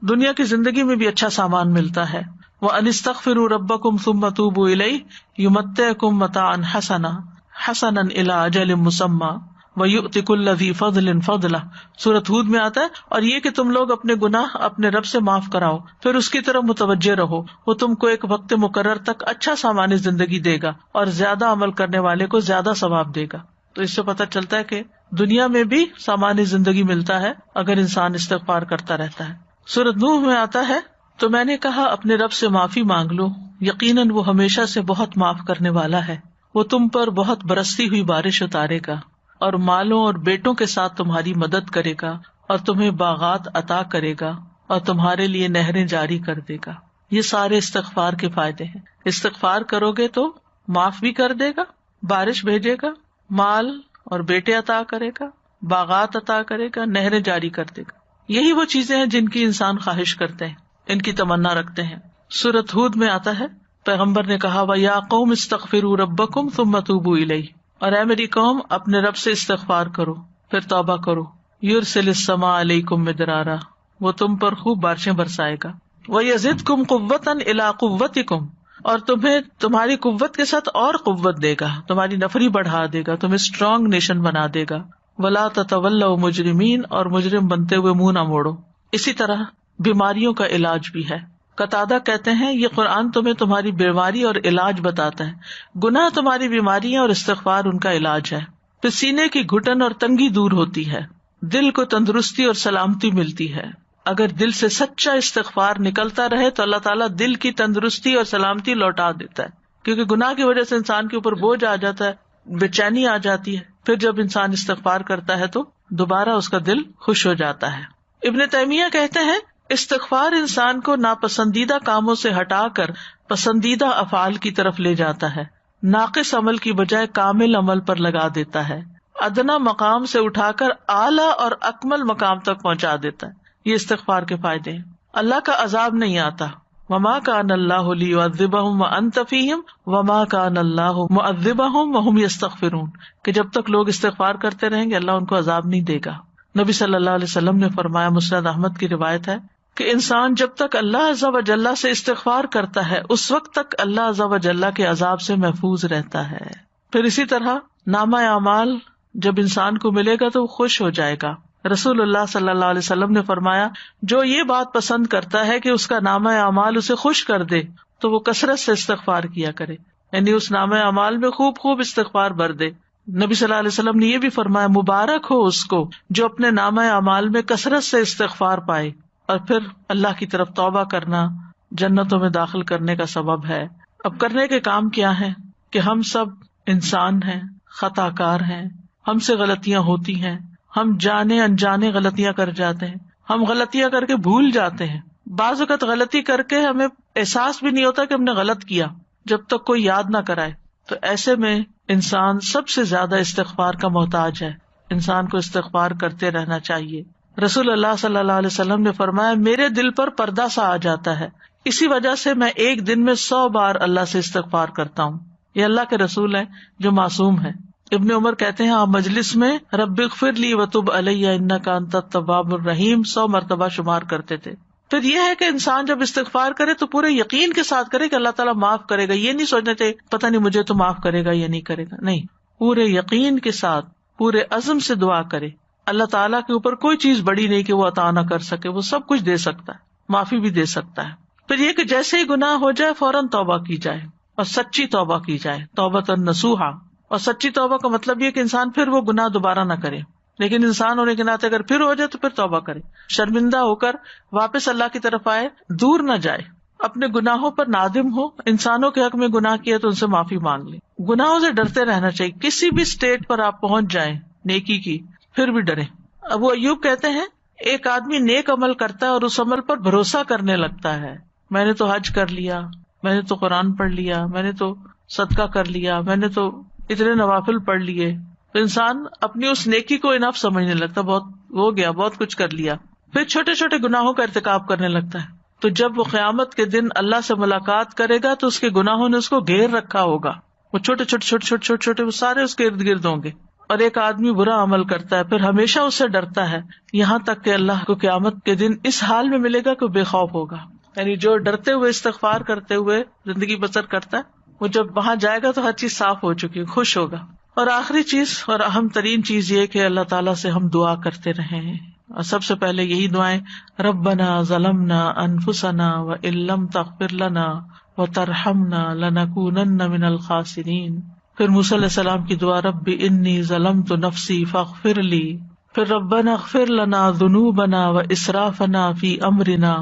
دنیا کی زندگی میں بھی اچھا سامان ملتا ہے. وان استغفروا ربکم ثم توبوا الیہ یمتعکم متاعا حسنا الی اجل مسمى وَيُؤْتِ كُلَّ ذِي فَضْلٍ فَضْلَهُ. سورۃ ہود میں آتا ہے, اور یہ کہ تم لوگ اپنے گناہ اپنے رب سے معاف کراؤ, پھر اس کی طرف متوجہ رہو, وہ تم کو ایک وقت مقرر تک اچھا سامان زندگی دے گا, اور زیادہ عمل کرنے والے کو زیادہ ثواب دے گا. تو اس سے پتہ چلتا ہے کہ دنیا میں بھی سامان زندگی ملتا ہے اگر انسان استغفار کرتا رہتا ہے. سورۃ نوح میں آتا ہے, تو میں نے کہا اپنے رب سے معافی مانگ لو, یقیناً وہ ہمیشہ سے بہت معاف کرنے والا ہے, وہ تم پر بہت برستی ہوئی بارش اتارے گا, اور مالوں اور بیٹوں کے ساتھ تمہاری مدد کرے گا, اور تمہیں باغات عطا کرے گا, اور تمہارے لیے نہریں جاری کر دے گا. یہ سارے استغفار کے فائدے ہیں. استغفار کرو گے تو معاف بھی کر دے گا, بارش بھیجے گا, مال اور بیٹے عطا کرے گا, باغات عطا کرے گا, نہریں جاری کر دے گا. یہی وہ چیزیں ہیں جن کی انسان خواہش کرتے ہیں, ان کی تمنا رکھتے ہیں. سورۃ ہود میں آتا ہے, پیغمبر نے کہا وَيَا قَوْمِ اسْتَغْفِرُوا رَبَّكُمْ ثُمَّ تُوبُوا إِلَيْهِ, اور اے میری قوم اپنے رب سے استغفار کرو پھر توبہ کرو. یرسل السماء علیکم مدرارا, وہ تم پر خوب بارشیں برسائے گا. ویزدکم قوۃ الی قوتکم, اور تمہیں تمہاری قوت کے ساتھ اور قوت دے گا, تمہاری نفری بڑھا دے گا, تمہیں اسٹرانگ نیشن بنا دے گا. ولا تتولوا مجرمین, اور مجرم بنتے ہوئے منہ نہ موڑو. اسی طرح بیماریوں کا علاج بھی ہے. قتادہ کہتے ہیں یہ قرآن تمہیں تمہاری بیماری اور علاج بتاتا ہے. گناہ تمہاری بیماری ہے اور استغفار ان کا علاج ہے. پھر سینے کی گھٹن اور تنگی دور ہوتی ہے, دل کو تندرستی اور سلامتی ملتی ہے. اگر دل سے سچا استغفار نکلتا رہے تو اللہ تعالیٰ دل کی تندرستی اور سلامتی لوٹا دیتا ہے, کیونکہ گناہ کی وجہ سے انسان کے اوپر بوجھ آ جاتا ہے, بے چینی آ جاتی ہے. پھر جب انسان استغفار کرتا ہے تو دوبارہ اس کا دل خوش ہو جاتا ہے. ابن تیمیہ کہتے ہیں استغفار انسان کو ناپسندیدہ کاموں سے ہٹا کر پسندیدہ افعال کی طرف لے جاتا ہے, ناقص عمل کی بجائے کامل عمل پر لگا دیتا ہے, ادنا مقام سے اٹھا کر اعلیٰ اور اکمل مقام تک پہنچا دیتا ہے. یہ استغفار کے فائدے ہیں. اللہ کا عذاب نہیں آتا. وما کان اللہ لیعذبہم وانت فیہم وما کان اللہ معذبہم وہم یستغفرون, کہ جب تک لوگ استغفار کرتے رہیں گے اللہ ان کو عذاب نہیں دے گا. نبی صلی اللہ علیہ وسلم نے فرمایا, مسند احمد کی روایت ہے, کہ انسان جب تک اللہ عز و جل سے استغفار کرتا ہے اس وقت تک اللہ عز و جل کے عذاب سے محفوظ رہتا ہے. پھر اسی طرح نامہ اعمال جب انسان کو ملے گا تو وہ خوش ہو جائے گا. رسول اللہ صلی اللہ علیہ وسلم نے فرمایا, جو یہ بات پسند کرتا ہے کہ اس کا نامہ اعمال اسے خوش کر دے تو وہ کثرت سے استغفار کیا کرے, یعنی اس نامہ اعمال میں خوب خوب استغفار بھر دے. نبی صلی اللہ علیہ وسلم نے یہ بھی فرمایا, مبارک ہو اس کو جو اپنے نامہ اعمال میں کثرت سے استغفار پائے, اور پھر اللہ کی طرف توبہ کرنا جنتوں میں داخل کرنے کا سبب ہے. اب کرنے کے کام کیا ہیں کہ ہم سب انسان ہیں, خطا کار ہیں, ہم سے غلطیاں ہوتی ہیں, ہم جانے انجانے غلطیاں کر جاتے ہیں, ہم غلطیاں کر کے بھول جاتے ہیں. بعض اوقات غلطی کر کے ہمیں احساس بھی نہیں ہوتا کہ ہم نے غلط کیا جب تک کوئی یاد نہ کرائے. تو ایسے میں انسان سب سے زیادہ استغفار کا محتاج ہے. انسان کو استغفار کرتے رہنا چاہیے. رسول اللہ صلی اللہ علیہ وسلم نے فرمایا, میرے دل پر پردہ سا آ جاتا ہے, اسی وجہ سے میں ایک دن میں 100 بار اللہ سے استغفار کرتا ہوں. یہ اللہ کے رسول ہیں جو معصوم ہیں. ابن عمر کہتے ہیں آپ مجلس میں رب اغفر لی وتب علی انک انت التواب الرحیم 100 مرتبہ شمار کرتے تھے. پھر یہ ہے کہ انسان جب استغفار کرے تو پورے یقین کے ساتھ کرے کہ اللہ تعالیٰ معاف کرے گا. یہ نہیں سوچنا چاہیے پتہ نہیں مجھے تو معاف کرے گا یا نہیں کرے گا, نہیں, پورے یقین کے ساتھ پورے عزم سے دعا کرے. اللہ تعالیٰ کے اوپر کوئی چیز بڑی نہیں کہ وہ عطا نہ کر سکے, وہ سب کچھ دے سکتا ہے, معافی بھی دے سکتا ہے. پھر یہ کہ جیسے ہی گناہ ہو جائے فوراً توبہ کی جائے اور سچی توبہ کی جائے, توبۃ نصوحا, اور سچی توبہ کا مطلب یہ کہ انسان پھر وہ گناہ دوبارہ نہ کرے، لیکن انسان ہونے کے ناطے اگر پھر ہو جائے تو پھر توبہ کرے، شرمندہ ہو کر واپس اللہ کی طرف آئے، دور نہ جائے، اپنے گناہوں پر نادم ہو، انسانوں کے حق میں گناہ کیا تو ان سے معافی مانگ لے، گناہوں سے ڈرتے رہنا چاہیے، کسی بھی اسٹیٹ پر آپ پہنچ جائیں نیکی کی پھر بھی ڈریں۔ ابو ایوب کہتے ہیں ایک آدمی نیک عمل کرتا ہے اور اس عمل پر بھروسہ کرنے لگتا ہے، میں نے تو حج کر لیا، میں نے تو قرآن پڑھ لیا، میں نے تو صدقہ کر لیا، میں نے تو اتنے نوافل پڑھ لیے، تو انسان اپنی اس نیکی کو انف سمجھنے لگتا، بہت ہو گیا، بہت کچھ کر لیا، پھر چھوٹے چھوٹے گناہوں کا ارتکاب کرنے لگتا ہے، تو جب وہ قیامت کے دن اللہ سے ملاقات کرے گا تو اس کے گناہوں نے اس کو گھیر رکھا ہوگا، وہ چھوٹے چھوٹے چھوٹے چھوٹے چھوٹے چھوٹے وہ سارے اس کے ارد گرد ہوں گے۔ اور ایک آدمی برا عمل کرتا ہے پھر ہمیشہ اس سے ڈرتا ہے، یہاں تک کہ اللہ کو قیامت کے دن اس حال میں ملے گا کہ بے خوف ہوگا، یعنی جو ڈرتے ہوئے استغفار کرتے ہوئے زندگی بسر کرتا ہے وہ جب وہاں جائے گا تو ہر چیز صاف ہو چکی، خوش ہوگا۔ اور آخری چیز اور اہم ترین چیز یہ کہ اللہ تعالیٰ سے ہم دعا کرتے رہیں، اور سب سے پہلے یہی دعائیں، ربنا ظلمنا انفسنا وان لم تغفر لنا وترحمنا لنکونن من الخاسرین۔ پھر موسیٰ علیہ السلام کی دعا، رب انی ظلمت نفسی فاغفر لی۔ پھر ربنا اغفر لنا ذنوبنا واسرافنا فی امرنا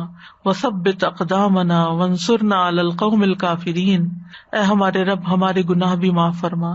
وثبت اقدامنا وانصرنا علی القوم الکافرین۔ اے ہمارے رب ہمارے گناہ بھی معاف فرما،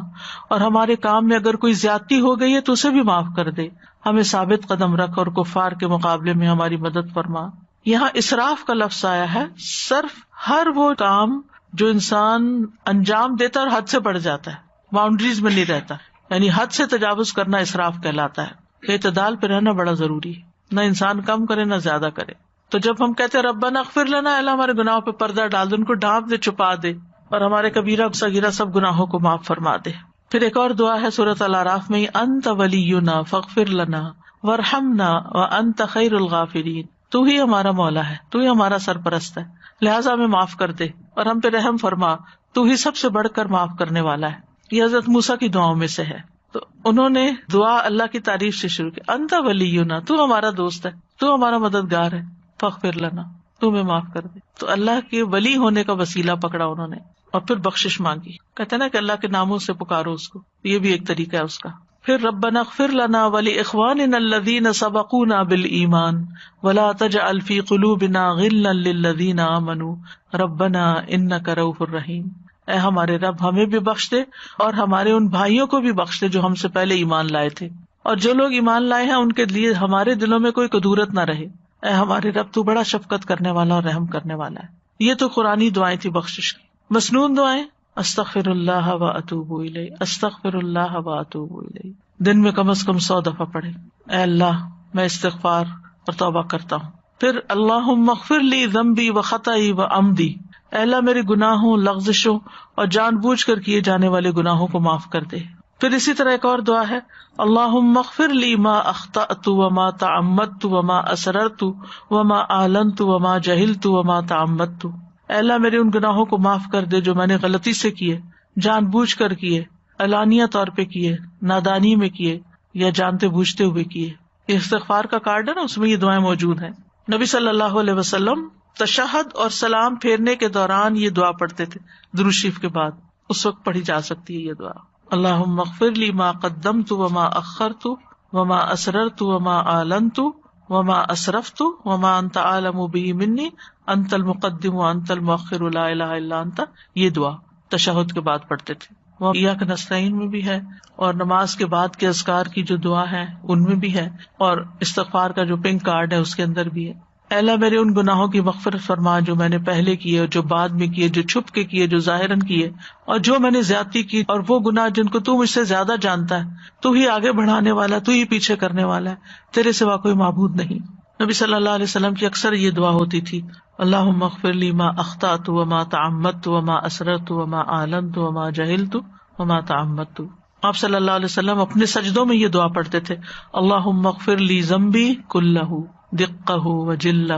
اور ہمارے کام میں اگر کوئی زیادتی ہو گئی ہے تو اسے بھی معاف کر دے، ہمیں ثابت قدم رکھ اور کفار کے مقابلے میں ہماری مدد فرما۔ یہاں اسراف کا لفظ آیا ہے، صرف ہر وہ کام جو انسان انجام دیتا اور حد سے بڑھ جاتا ہے، باؤنڈریز میں نہیں رہتا، یعنی حد سے تجاوز کرنا اسراف کہلاتا ہے۔ اعتدال پہ رہنا بڑا ضروری ہے، نہ انسان کم کرے نہ زیادہ کرے۔ تو جب ہم کہتے ہیں ربنا اغفر لنا، اللہ ہمارے گناہوں پہ پردہ ڈال دے، ان کو ڈھانپ دے، چھپا دے، اور ہمارے کبیرہ صغیرہ سب گناہوں کو معاف فرما دے۔ پھر ایک اور دعا ہے سورۃ الاعراف میں، انت ولینا فاغفر لنا وارحمنا وانت خیر الغافرین۔ تو ہی ہمارا مولا ہے، تو ہی ہمارا سرپرست ہے، لہٰذا ہمیں معاف کر دے اور ہم پہ رحم فرما، تو ہی سب سے بڑھ کر معاف کرنے والا ہے۔ یہ حضرت موسیٰ کی دعاؤں میں سے ہے۔ تو انہوں نے دعا اللہ کی تعریف سے شروع کی، انت ولینا، تو ہمارا دوست ہے، تو ہمارا مددگار ہے، فاغفر لنا، تو ہمیں معاف کر دے۔ تو اللہ کے ولی ہونے کا وسیلہ پکڑا انہوں نے، اور پھر بخشش مانگی۔ کہتے ہیں نا کہ اللہ کے ناموں سے پکارو اس کو، یہ بھی ایک طریقہ ہے اس کا۔ پھر ربنا اغفر لنا ولاخواننا الذین سبقونا بالایمان ولا تجعل فی قلوبنا غلا للذین آمنوا ربنا انک رؤوف رحیم۔ اے ہمارے رب ہمیں بھی بخش دے اور ہمارے ان بھائیوں کو بھی بخش دے جو ہم سے پہلے ایمان لائے تھے، اور جو لوگ ایمان لائے ہیں ان کے لیے ہمارے دلوں میں کوئی کدورت نہ رہے۔ اے ہمارے رب تو بڑا شفقت کرنے والا اور رحم کرنے والا ہے۔ یہ تو قرآنی دعائیں تھی بخشش کی۔ مسنون دعائیں، استغفر اللہ و اتوب الیہ، استغفر اللہ و اتوب الیہ، دن میں کم از کم 100 دفعہ پڑھیں، اے اللہ میں استغفار اور توبہ کرتا ہوں۔ پھر اللہم اغفر لی ذنبی و خطئی و عمدی، اے اللہ میرے گناہوں، لغزشوں اور جان بوجھ کر کیے جانے والے گناہوں کو معاف کر دے۔ پھر اسی طرح ایک اور دعا ہے، اللہم اغفر لی ما اخطأت وما تعمدت وما اسررت وما اعلنت وما جہلت وما تعمدت، اے اللہ میرے ان گناہوں کو معاف کر دے جو میں نے غلطی سے کیے، جان بوجھ کر کیے، علانیہ طور پہ کیے، نادانی میں کیے، یا جانتے بوجھتے ہوئے کیے۔ یہ استغفار کا کارڈ ہے نا، اس میں یہ دعائیں موجود ہیں۔ نبی صلی اللہ علیہ وسلم تشہد اور سلام پھیرنے کے دوران یہ دعا پڑھتے تھے، درود شریف کے بعد، اس وقت پڑھی جا سکتی ہے یہ دعا۔ اللہم اغفر لی ما قدمت وما اخرت وما اسررت وما اعلنت وما اسرفت وما انت اعلم به منی انت المقدم وانت المؤخر لا الہ الا انت، یہ دعا تشہد کے بعد پڑھتے تھے۔ وہ ایاک نستعین میں بھی ہے، اور نماز کے بعد کے اذکار کی جو دعا ہے ان میں بھی ہے، اور استغفار کا جو پنک کارڈ ہے اس کے اندر بھی ہے۔ اے اللہ میرے ان گناہوں کی مغفرت فرما جو میں نے پہلے کیے اور جو بعد میں کیے، جو چھپ کے کیے، جو ظاہراً کیے، اور جو میں نے زیادتی کی، اور وہ گناہ جن کو تو مجھ سے زیادہ جانتا ہے، تو ہی آگے بڑھانے والا، تو ہی پیچھے کرنے والا ہے، تیرے سوا کوئی معبود نہیں۔ نبی صلی اللہ علیہ وسلم کی اکثر یہ دعا ہوتی تھی، اللہم اغفر لی ما اخطأت وما تعمدت وما اسررت وما اعلنت وما جہلت وما تعمدت۔ آپ صلی اللہ علیہ وسلم اپنے سجدوں میں یہ دعا پڑھتے تھے، اللہم اغفر لی ذنبی کلہ دقہ وجلہ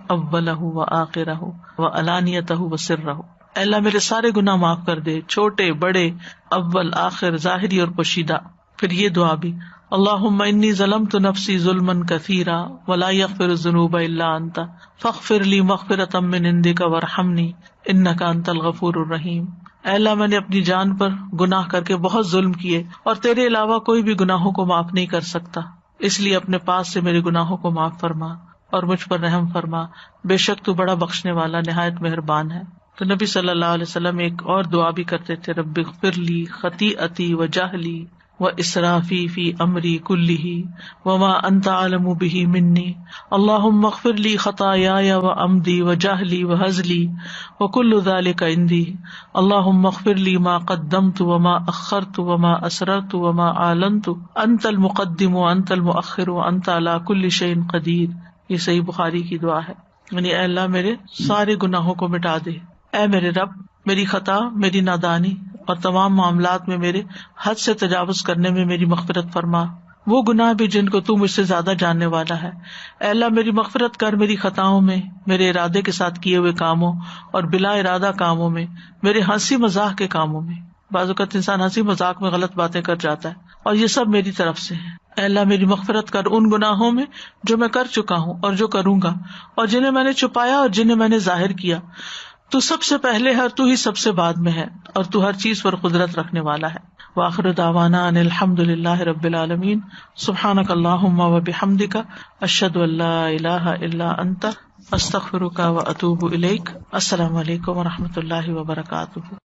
اولہ وآخرہ وعلانیتہ وسرہ، اے اللہ میرے سارے گناہ معاف کر دے، چھوٹے بڑے، اول آخر، ظاہری اور پوشیدہ۔ پھر یہ دعا بھی، اللہم انی ظلمت نفسی ظلما کثیرا ولا یغفر الذنوب الا انت فاغفر لی مغفرۃ من عندک وارحمنی انک انت الغفور الرحیم۔ اے اللہ میں نے اپنی جان پر گناہ کر کے بہت ظلم کیے اور تیرے علاوہ کوئی بھی گناہوں کو معاف نہیں کر سکتا، اس لیے اپنے پاس سے میرے گناہوں کو معاف فرما اور مجھ پر رحم فرما، بے شک تو بڑا بخشنے والا نہایت مہربان ہے۔ تو نبی صلی اللہ علیہ وسلم ایک اور دعا بھی کرتے تھے، رب اغفر لی خطیئتی و جہلی و اسرافی فی امری کلہ وما انت اعلم بہ منی اللہم اغفر لی خطایای و عمدی و جہلی و ہزلی وکل ذلک عندی اللہم اغفر لی ما قدمت وما اخرت وما اسررت وما اعلنت انت المقدم وانت المؤخر وانت علی کل شیء قدیر۔ یہ صحیح بخاری کی دعا ہے، یعنی اے اللہ میرے سارے گناہوں کو مٹا دے، اے میرے رب میری خطا، میری نادانی اور تمام معاملات میں میرے حد سے تجاوز کرنے میں میری مغفرت فرما، وہ گناہ بھی جن کو تو مجھ سے زیادہ جاننے والا ہے۔ اے اللہ میری مغفرت کر میری خطاؤں میں، میرے ارادے کے ساتھ کیے ہوئے کاموں اور بلا ارادہ کاموں میں، میرے ہنسی مذاق کے کاموں میں۔ بعض اوقات انسان ہنسی مذاق میں غلط باتیں کر جاتا ہے اور یہ سب میری طرف سے ہے۔ اے اللہ میری مغفرت کر ان گناہوں میں جو میں کر چکا ہوں اور جو کروں گا، اور جنہیں میں نے چھپایا اور جنہیں میں نے ظاہر کیا۔ تو سب سے پہلے ہے، تو ہی سب سے بعد میں ہے، اور تو ہر چیز پر قدرت رکھنے والا ہے۔ وآخر دعوانا ان الحمد للہ رب العالمین۔ سبحانک اللہم وبحمدک، اشہد ان لا الہ الا انت، استغفرک واتوب الیک۔ السلام علیکم ورحمۃ اللہ وبرکاتہ۔